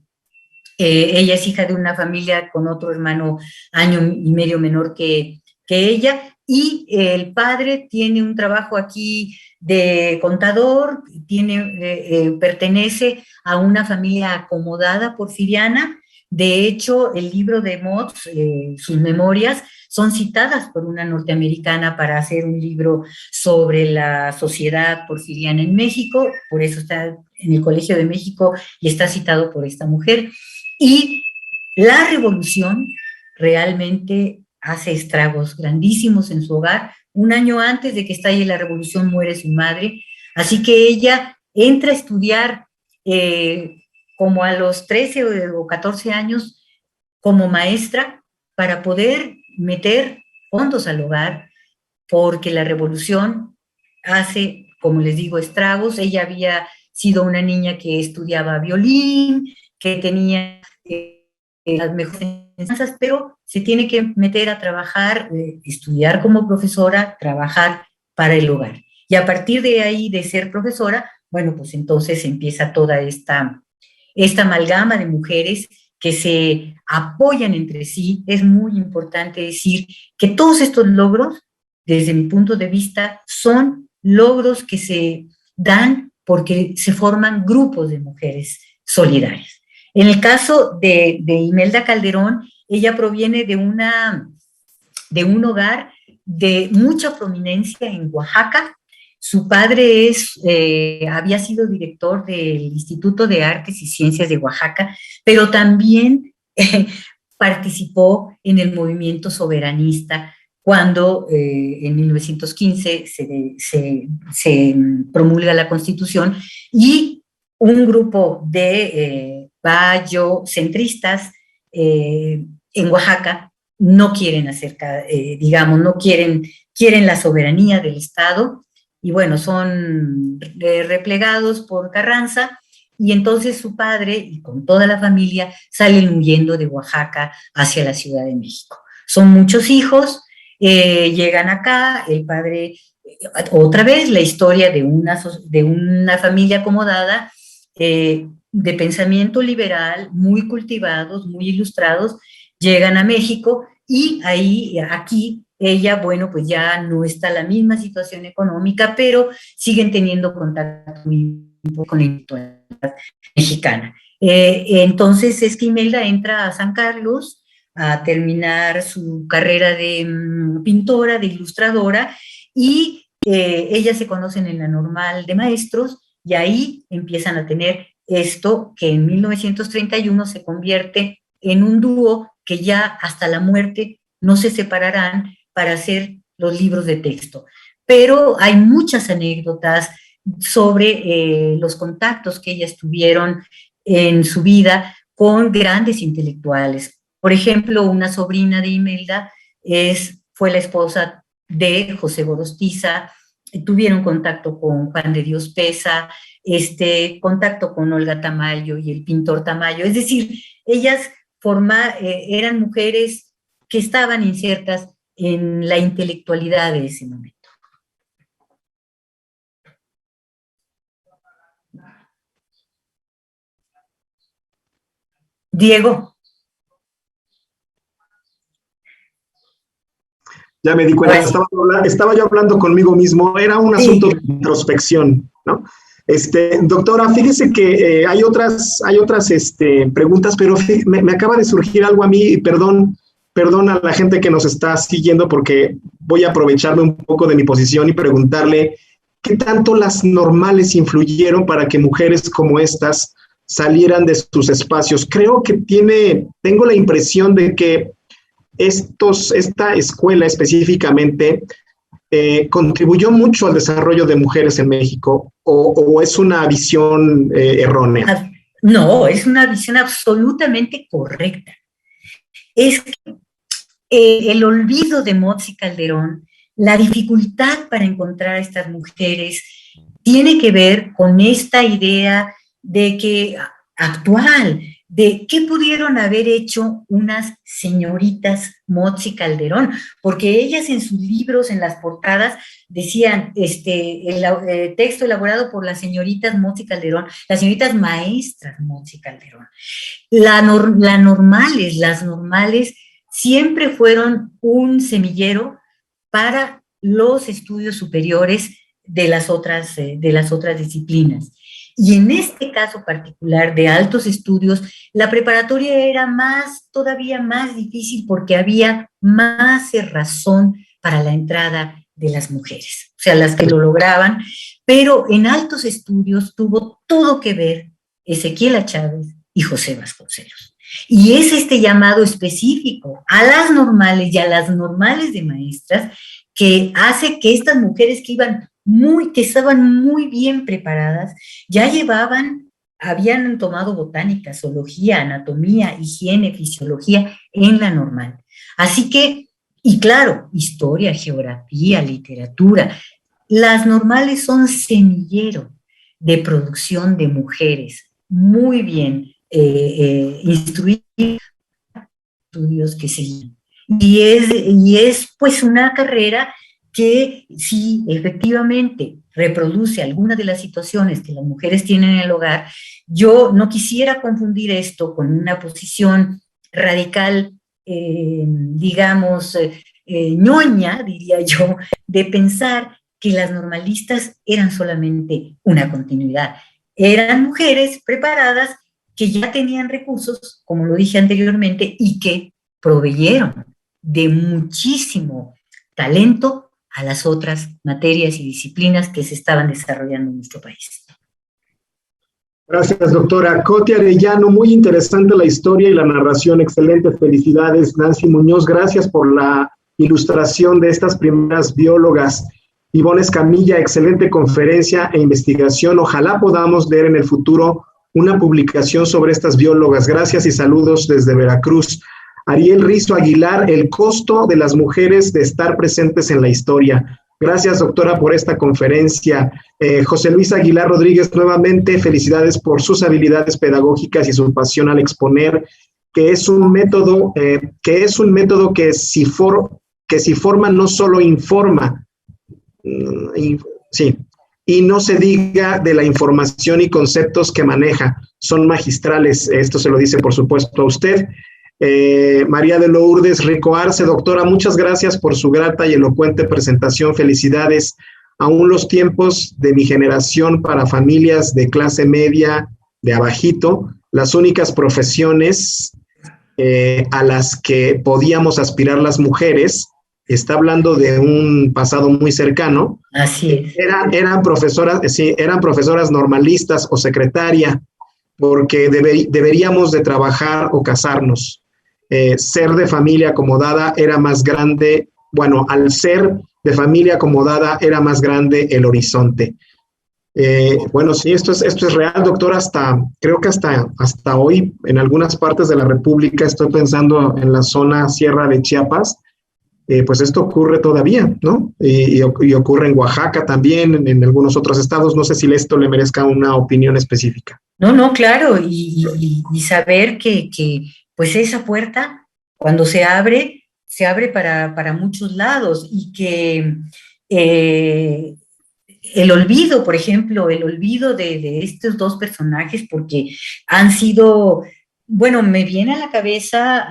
Ella es hija de una familia con otro hermano año y medio menor que ella, y el padre tiene un trabajo aquí de contador, pertenece a una familia acomodada porfiriana. De hecho, el libro de Motz, sus memorias, son citadas por una norteamericana para hacer un libro sobre la sociedad porfiriana en México, por eso está en el Colegio de México y está citado por esta mujer. Y la revolución realmente hace estragos grandísimos en su hogar. Un año antes de que estalle la revolución muere su madre, así que ella entra a estudiar como a los 13 o 14 años como maestra para poder meter fondos al hogar, porque la revolución hace, como les digo, estragos. Ella había sido una niña que estudiaba violín, que tenía las mejores enseñanzas, pero se tiene que meter a trabajar, estudiar como profesora, trabajar para el hogar. Y a partir de ahí, de ser profesora, bueno, pues entonces empieza toda esta amalgama de mujeres que se apoyan entre sí. Es muy importante decir que todos estos logros, desde mi punto de vista, son logros que se dan porque se forman grupos de mujeres solidarias. En el caso de Imelda Calderón, ella proviene de un hogar de mucha prominencia en Oaxaca. Su padre había sido director del Instituto de Artes y Ciencias de Oaxaca, pero también participó en el movimiento soberanista cuando en 1915 se promulga la Constitución y un grupo de centristas en Oaxaca no quieren digamos, no quieren la soberanía del Estado y bueno, son replegados por Carranza y entonces su padre y con toda la familia salen huyendo de Oaxaca hacia la Ciudad de México. Son muchos hijos, llegan acá, el padre, otra vez la historia de una familia acomodada, de pensamiento liberal, muy cultivados, muy ilustrados, llegan a México y aquí, ella, bueno, pues ya no está en la misma situación económica, pero siguen teniendo contacto con la historia mexicana. Entonces es que Imelda entra a San Carlos a terminar su carrera de pintora, de ilustradora, y ellas se conocen en la Normal de Maestros, y ahí empiezan a tener esto que en 1931 se convierte en un dúo que ya hasta la muerte no se separarán para hacer los libros de texto. Pero hay muchas anécdotas sobre los contactos que ellas tuvieron en su vida con grandes intelectuales. Por ejemplo, una sobrina de Imelda fue la esposa de José Gorostiza, tuvieron contacto con Juan de Dios Peza, contacto con Olga Tamayo y el pintor Tamayo. Es decir, ellas eran mujeres que estaban insertas en la intelectualidad de ese momento. Diego. Ya me di cuenta, estaba yo hablando conmigo mismo, era un asunto de introspección, ¿no? Doctora, fíjese que hay otras preguntas, pero me acaba de surgir algo a mí, y perdón a la gente que nos está siguiendo, porque voy a aprovecharme un poco de mi posición y preguntarle qué tanto las normales influyeron para que mujeres como estas salieran de sus espacios. Creo que tengo la impresión de que esta escuela específicamente contribuyó mucho al desarrollo de mujeres en México, o es una visión errónea. No, es una visión absolutamente correcta. Es que el olvido de Motsi Calderón, la dificultad para encontrar a estas mujeres, tiene que ver con esta idea de que actual, de qué pudieron haber hecho unas señoritas Motsi Calderón, porque ellas en sus libros, en las portadas, decían, el texto elaborado por las señoritas Motsi Calderón, las señoritas maestras Motsi Calderón. Las normales siempre fueron un semillero para los estudios superiores de las otras disciplinas. Y en este caso particular de altos estudios, la preparatoria era todavía más difícil porque había más razón para la entrada de las mujeres, o sea, las que lo lograban, pero en altos estudios tuvo todo que ver Ezequiela Chávez y José Vasconcelos. Y es este llamado específico a las normales y a las normales de maestras que hace que estas mujeres que estaban muy bien preparadas, ya habían tomado botánica, zoología, anatomía, higiene, fisiología en la normal. Así que, y claro, historia, geografía, literatura, las normales son semillero de producción de mujeres muy bien instruidas, estudios que siguen. Y es pues una carrera que sí, efectivamente, reproduce algunas de las situaciones que las mujeres tienen en el hogar. Yo no quisiera confundir esto con una posición radical, digamos, ñoña, diría yo, de pensar que las normalistas eran solamente una continuidad. Eran mujeres preparadas que ya tenían recursos, como lo dije anteriormente, y que proveyeron de muchísimo talento a las otras materias y disciplinas que se estaban desarrollando en nuestro país. Gracias, doctora. Coti Arellano, muy interesante la historia y la narración, excelente, felicidades. Nancy Muñoz, gracias por la ilustración de estas primeras biólogas. Ivonne Escamilla, excelente conferencia e investigación. Ojalá podamos leer en el futuro una publicación sobre estas biólogas. Gracias y saludos desde Veracruz. Ariel Rizo Aguilar, el costo de las mujeres de estar presentes en la historia. Gracias, doctora, por esta conferencia. José Luis Aguilar Rodríguez, nuevamente, felicidades por sus habilidades pedagógicas y su pasión al exponer, que es un método que si forma, no solo informa. Y no se diga de la información y conceptos que maneja. Son magistrales. Esto se lo dice, por supuesto, a usted. María de Lourdes Rico Arce, doctora, muchas gracias por su grata y elocuente presentación. Felicidades. Aún los tiempos de mi generación para familias de clase media, de abajito, las únicas profesiones a las que podíamos aspirar las mujeres, está hablando de un pasado muy cercano. Así es. Eran profesoras normalistas o secretaria, porque deberíamos de trabajar o casarnos. Ser de familia acomodada era más grande, bueno, al ser de familia acomodada era más grande el horizonte. Bueno, sí, esto es real, doctor, creo que hasta hoy en algunas partes de la República, estoy pensando en la zona Sierra de Chiapas, pues esto ocurre todavía, ¿no? Y ocurre en Oaxaca también, en algunos otros estados. No sé si esto le merezca una opinión específica. No, claro, y saber que pues esa puerta, cuando se abre para muchos lados, y que el olvido, por ejemplo, el olvido de estos dos personajes, porque han sido, bueno, me viene a la cabeza,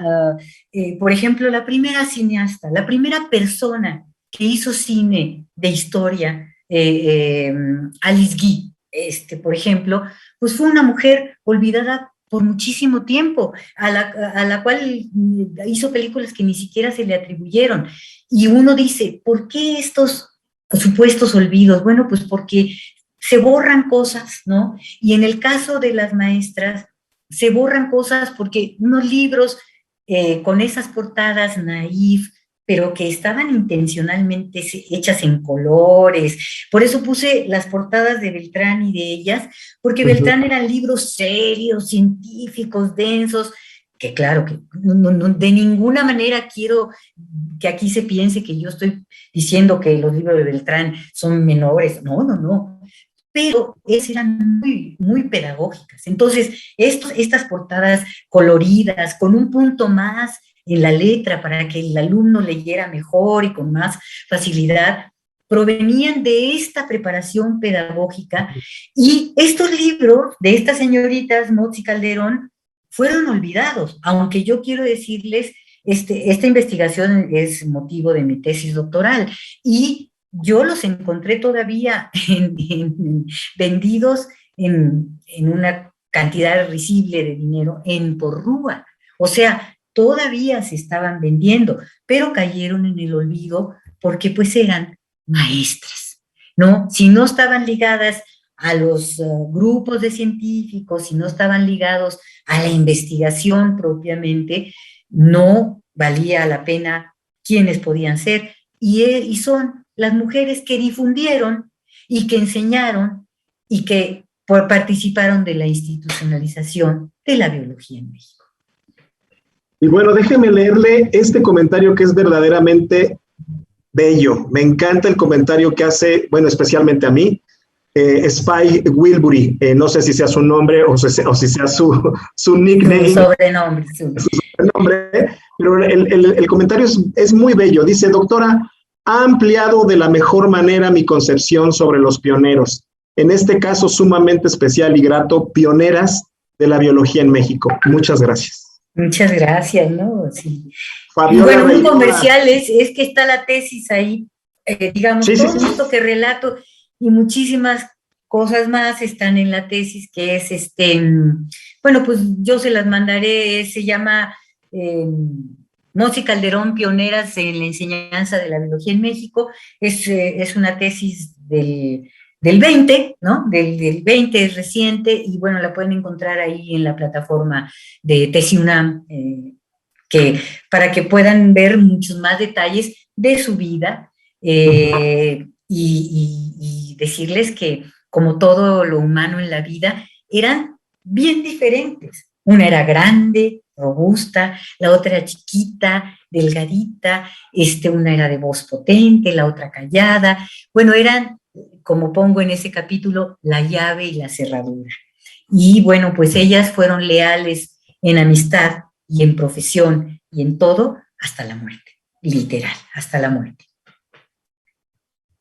por ejemplo, la primera cineasta, la primera persona que hizo cine de historia, Alice Guy, por ejemplo, pues fue una mujer olvidada por muchísimo tiempo, a la cual hizo películas que ni siquiera se le atribuyeron. Y uno dice, ¿por qué estos supuestos olvidos? Bueno, pues porque se borran cosas, ¿no? Y en el caso de las maestras, se borran cosas porque unos libros con esas portadas naif, pero que estaban intencionalmente hechas en colores. Por eso puse las portadas de Beltrán y de ellas, porque Beltrán eran libros serios, científicos, densos, que claro, que no, de ninguna manera quiero que aquí se piense que yo estoy diciendo que los libros de Beltrán son menores. No. Pero eran muy, muy pedagógicas. Entonces, estas portadas coloridas, con un punto más en la letra para que el alumno leyera mejor y con más facilidad, provenían de esta preparación pedagógica, y estos libros de estas señoritas Motz y Calderón fueron olvidados, aunque yo quiero decirles, esta investigación es motivo de mi tesis doctoral, y yo los encontré todavía vendidos en una cantidad risible de dinero en Porrúa. O sea, todavía se estaban vendiendo, pero cayeron en el olvido porque pues eran maestras, ¿no? Si no estaban ligadas a los grupos de científicos y no estaban ligados a la investigación propiamente, no valía la pena quiénes podían ser. Y son las mujeres que difundieron y que enseñaron y que participaron de la institucionalización de la biología en México. Y bueno, déjeme leerle este comentario que es verdaderamente bello. Me encanta el comentario que hace, bueno, especialmente a mí, Spy Wilbury. No sé si sea su nombre o si sea su nickname. Su sobrenombre. Su sobrenombre, pero el comentario es muy bello. Dice, doctora, ha ampliado de la mejor manera mi concepción sobre los pioneros. En este caso sumamente especial y grato, pioneras de la biología en México. Muchas gracias. Muchas gracias, ¿no? Sí. Bueno, un comercial es que está la tesis ahí, digamos, sí, todo esto que relato y muchísimas cosas más están en la tesis, que es bueno, pues yo se las mandaré, se llama Moss y Calderón, pioneras en la enseñanza de la biología en México. Es una tesis del 20, ¿no? Del 20, es reciente, y bueno, la pueden encontrar ahí en la plataforma de Tesis UNAM, para que puedan ver muchos más detalles de su vida, y decirles que, como todo lo humano en la vida, eran bien diferentes. Una era grande, robusta, la otra era chiquita, delgadita, una era de voz potente, la otra callada. Bueno, eran, como pongo en ese capítulo, la llave y la cerradura. Y bueno, pues ellas fueron leales en amistad y en profesión y en todo hasta la muerte, literal, hasta la muerte.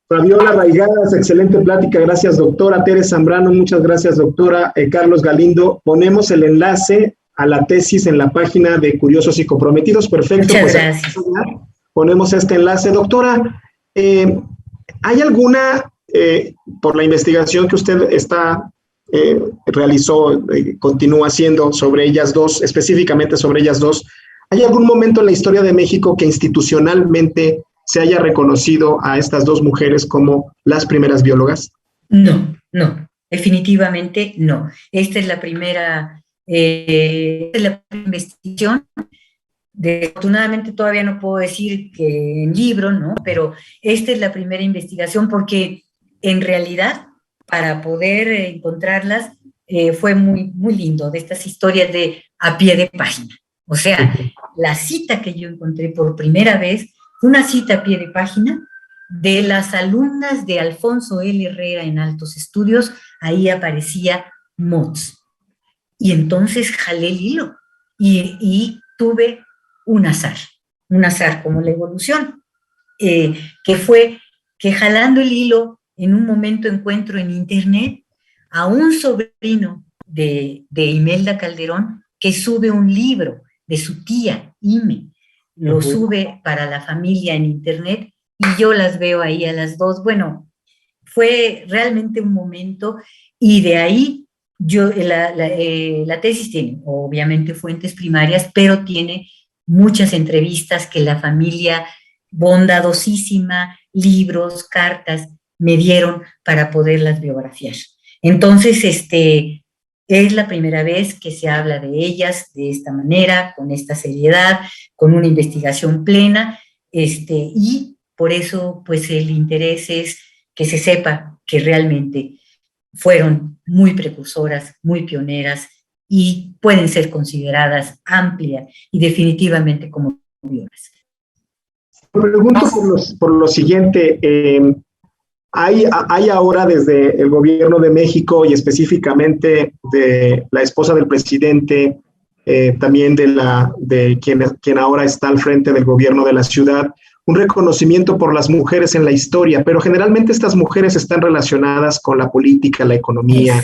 Fabiola Raigadas, excelente plática, gracias doctora. Tere Zambrano, muchas gracias doctora. Carlos Galindo, ponemos el enlace a la tesis en la página de Curiosos y Comprometidos. Perfecto. Muchas gracias. Ponemos este enlace. Doctora, ¿hay alguna, por la investigación que usted realizó, continúa haciendo sobre ellas dos, específicamente sobre ellas dos, ¿hay algún momento en la historia de México que institucionalmente se haya reconocido a estas dos mujeres como las primeras biólogas? No, definitivamente no. Esta es la primera investigación. Afortunadamente todavía no puedo decir que en libro, ¿no? Pero esta es la primera investigación, porque en realidad, para poder encontrarlas, fue muy, muy lindo, de estas historias de a pie de página. O sea, la cita que yo encontré por primera vez, una cita a pie de página de las alumnas de Alfonso L. Herrera en Altos Estudios. Ahí aparecía MOTS. Y entonces jalé el hilo y tuve un azar como la evolución, que fue que jalando el hilo, en un momento encuentro en internet a un sobrino de Imelda Calderón que sube un libro de su tía, Ime, lo sube para la familia en internet, y yo las veo ahí a las dos. Bueno, fue realmente un momento, y de ahí la tesis tiene obviamente fuentes primarias, pero tiene muchas entrevistas que la familia bondadosísima, libros, cartas, me dieron para poderlas biografiar. Entonces, es la primera vez que se habla de ellas de esta manera, con esta seriedad, con una investigación plena, y por eso, pues, el interés es que se sepa que realmente fueron muy precursoras, muy pioneras, y pueden ser consideradas amplia y definitivamente como biólogas. Me pregunto por lo siguiente. Hay ahora, desde el gobierno de México y específicamente de la esposa del presidente, también de quien ahora está al frente del gobierno de la ciudad, un reconocimiento por las mujeres en la historia, pero generalmente estas mujeres están relacionadas con la política, la economía,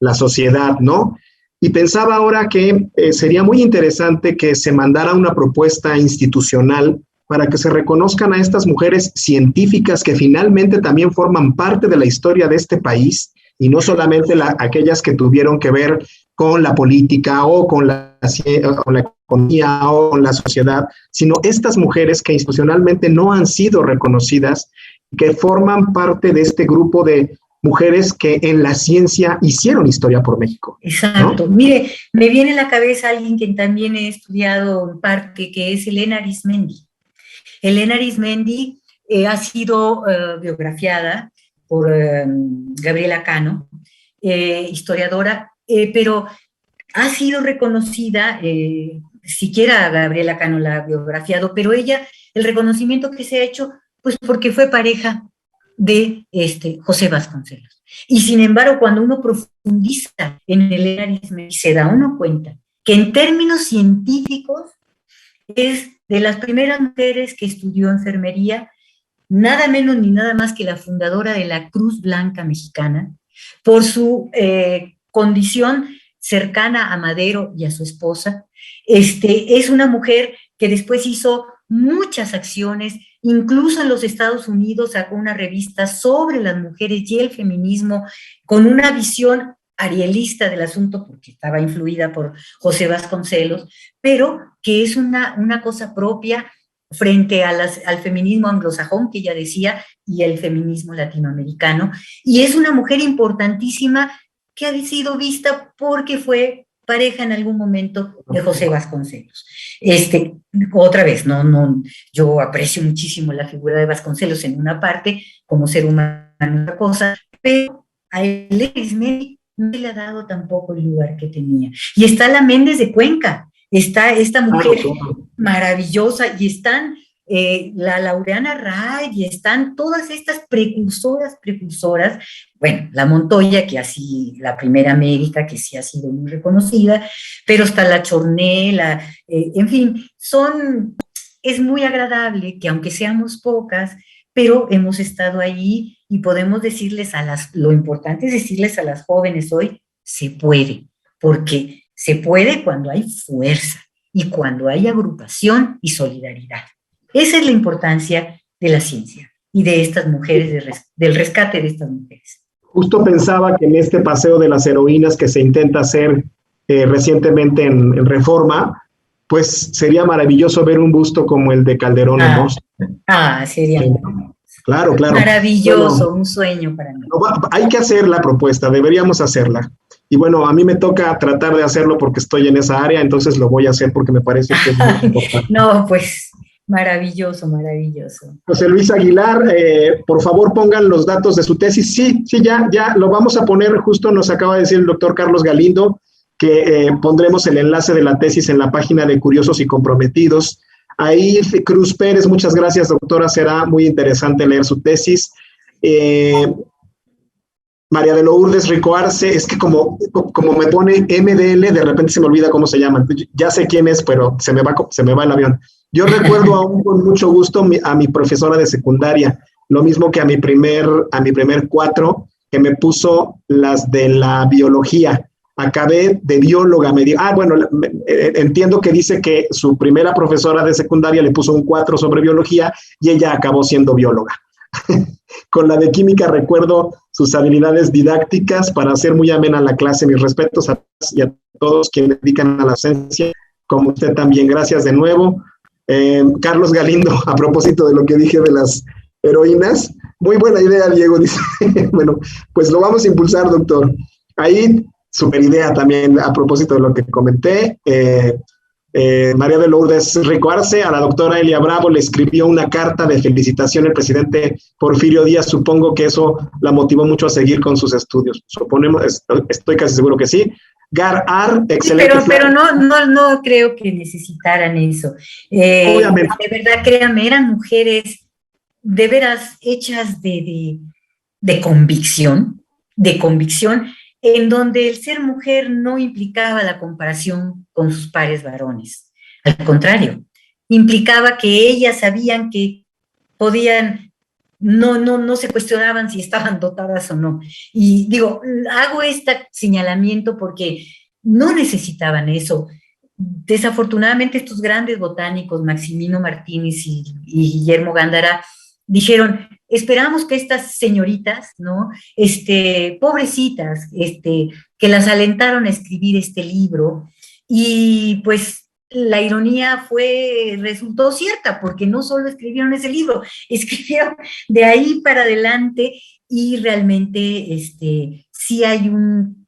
la sociedad, ¿no? Y pensaba ahora que sería muy interesante que se mandara una propuesta institucional para que se reconozcan a estas mujeres científicas que finalmente también forman parte de la historia de este país, y no solamente aquellas que tuvieron que ver con la política o con la economía o con la sociedad, sino estas mujeres que institucionalmente no han sido reconocidas, que forman parte de este grupo de mujeres que en la ciencia hicieron historia por México. Exacto. ¿No? Mire, me viene a la cabeza alguien que también he estudiado en parte, que es Elena Arizmendi. Elena Arizmendi ha sido biografiada por Gabriela Cano, historiadora, pero ha sido reconocida, siquiera Gabriela Cano la ha biografiado, pero ella, el reconocimiento que se ha hecho, pues porque fue pareja de José Vasconcelos. Y sin embargo, cuando uno profundiza en el Arizmendi, se da uno cuenta que en términos científicos es de las primeras mujeres que estudió enfermería, nada menos ni nada más que la fundadora de la Cruz Blanca Mexicana, por su condición cercana a Madero y a su esposa. Es una mujer que después hizo muchas acciones, incluso en los Estados Unidos sacó una revista sobre las mujeres y el feminismo, con una visión arielista del asunto, porque estaba influida por José Vasconcelos, pero que es una cosa propia frente a al feminismo anglosajón, que ella decía, y el feminismo latinoamericano, y es una mujer importantísima que ha sido vista porque fue pareja en algún momento de José Vasconcelos. Otra vez, yo aprecio muchísimo la figura de Vasconcelos en una parte, como ser humano en otra cosa, pero a Arizmendi no le ha dado tampoco el lugar que tenía. Y está la Méndez de Cuenca, está esta mujer maravillosa, y están la Laureana Ray, y están todas estas precursoras, bueno, la Montoya, que así, la primera médica, que sí ha sido muy reconocida, pero está la Chorné, en fin, es muy agradable que aunque seamos pocas, pero hemos estado ahí y podemos decirles lo importante es decirles a las jóvenes hoy, se puede, porque se puede cuando hay fuerza y cuando hay agrupación y solidaridad. Esa es la importancia de la ciencia y de estas mujeres, del rescate de estas mujeres. Justo pensaba que en este paseo de las heroínas que se intenta hacer recientemente en Reforma, pues sería maravilloso ver un busto como el de Calderón en Mostra. Sería claro. Maravilloso, bueno, un sueño para mí. Hay que hacer la propuesta, deberíamos hacerla. Y bueno, a mí me toca tratar de hacerlo porque estoy en esa área, entonces lo voy a hacer porque me parece que es muy importante. No, pues maravilloso. José Luis Aguilar, por favor pongan los datos de su tesis. Sí, ya lo vamos a poner, justo nos acaba de decir el doctor Carlos Galindo, que pondremos el enlace de la tesis en la página de Curiosos y Comprometidos. Ahí Cruz Pérez, muchas gracias, doctora, será muy interesante leer su tesis. María de Lourdes Rico Arce, es que como me pone MDL, de repente se me olvida cómo se llaman. Ya sé quién es, pero se me va el avión. Yo recuerdo aún con mucho gusto a mi profesora de secundaria, lo mismo que a mi primer 4, que me puso las de la biología. Acabé de bióloga, entiendo que dice que su primera profesora de secundaria le puso un 4 sobre biología y ella acabó siendo bióloga. Con la de química recuerdo sus habilidades didácticas para hacer muy amena la clase. Mis respetos a todos quienes dedican a la ciencia, como usted también. Gracias de nuevo. Carlos Galindo, a propósito de lo que dije de las heroínas, muy buena idea, Diego, dice. Bueno, pues lo vamos a impulsar, doctor. Ahí, super idea también, a propósito de lo que comenté. María de Lourdes Rico Arce, a la doctora Elia Bravo le escribió una carta de felicitación el presidente Porfirio Díaz. Supongo que eso la motivó mucho a seguir con sus estudios. Estoy casi seguro que sí. Gar-Ar, excelente. Sí, pero no creo que necesitaran eso. Obviamente. De verdad, créanme, eran mujeres de veras hechas de convicción, en donde el ser mujer no implicaba la comparación con sus pares varones. Al contrario, implicaba que ellas sabían que podían, no se cuestionaban si estaban dotadas o no. Y digo, hago este señalamiento porque no necesitaban eso. Desafortunadamente estos grandes botánicos, Maximino Martínez y Guillermo Gándara, dijeron, esperamos que estas señoritas, ¿no? Pobrecitas, que las alentaron a escribir este libro, y pues la ironía resultó cierta, porque no solo escribieron ese libro, escribieron de ahí para adelante y realmente sí hay un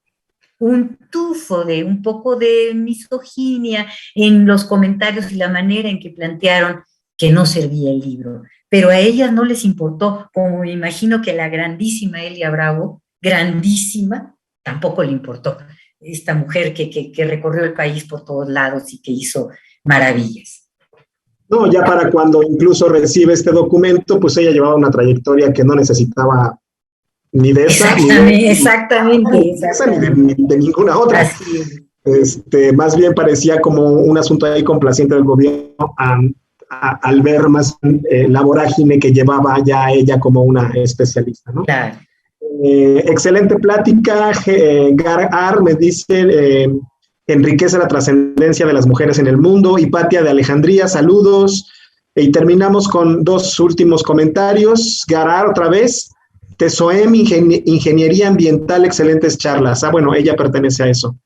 tufo de un poco de misoginia en los comentarios y la manera en que plantearon que no servía el libro. Pero a ellas no les importó, como me imagino que a la grandísima Elia Bravo, grandísima, tampoco le importó. Esta mujer que recorrió el país por todos lados y que hizo maravillas. No, ya para cuando incluso recibe este documento, pues ella llevaba una trayectoria que no necesitaba ni de esa, exactamente. Ni de ninguna otra. Más bien parecía como un asunto ahí complaciente del gobierno al ver más la vorágine que llevaba ya ella como una especialista, ¿no? Claro. Excelente plática. Gar me dice, enriquece la trascendencia de las mujeres en el mundo. Hipatia de Alejandría, saludos. Y terminamos con dos últimos comentarios. Gar otra vez. TESOEM, Ingeniería Ambiental, excelentes charlas. Bueno, ella pertenece a eso.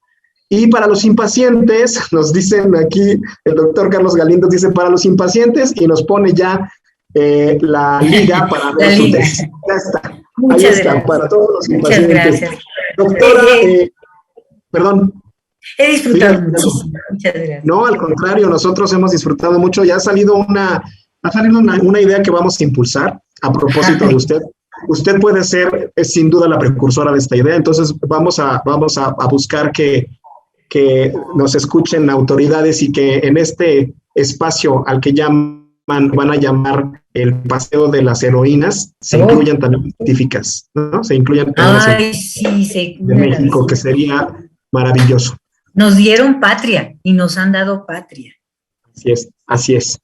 Y para los impacientes, nos dicen aquí, el doctor Carlos Galindo dice, para los impacientes, y nos pone ya la liga para ver su tesis. Ya está. Muchas Ahí está, gracias. para todos los impacientes. Muchas gracias. Doctora, perdón. He disfrutado muchísimo. Muchas gracias. No, al contrario, nosotros hemos disfrutado mucho. Ya ha salido una idea que vamos a impulsar a propósito de usted. Usted puede ser, sin duda, la precursora de esta idea. Entonces, vamos a buscar que nos escuchen autoridades y que en este espacio al que van a llamar el Paseo de las Heroínas, se incluyan también científicas, ¿no? Se incluyan también de México, que sería maravilloso. Nos dieron patria y nos han dado patria. Así es.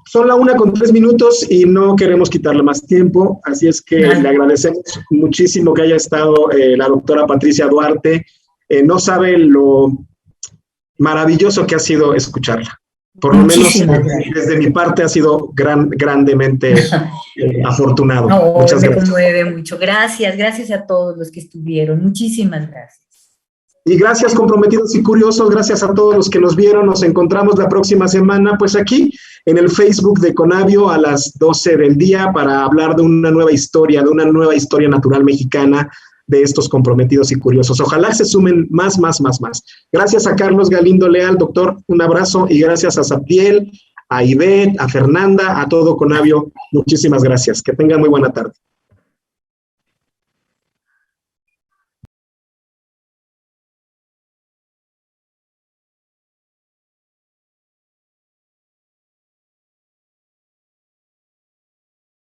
Son la 1:03 y no queremos quitarle más tiempo, así es que le agradecemos muchísimo que haya estado la doctora Patricia Duarte. No sabe lo maravilloso que ha sido escucharla. Por lo menos desde mi parte ha sido grandemente afortunado. No, muchas gracias. Me conmueve mucho. Gracias a todos los que estuvieron. Muchísimas gracias. Y gracias, comprometidos y curiosos, gracias a todos los que nos vieron. Nos encontramos la próxima semana, pues aquí en el Facebook de Conavio a las 12 del día para hablar de una nueva historia natural mexicana de estos comprometidos y curiosos. Ojalá se sumen más. Gracias a Carlos Galindo Leal, doctor, un abrazo, y gracias a Saptiel, a Ivette, a Fernanda, a todo Conavio. Muchísimas gracias. Que tengan muy buena tarde.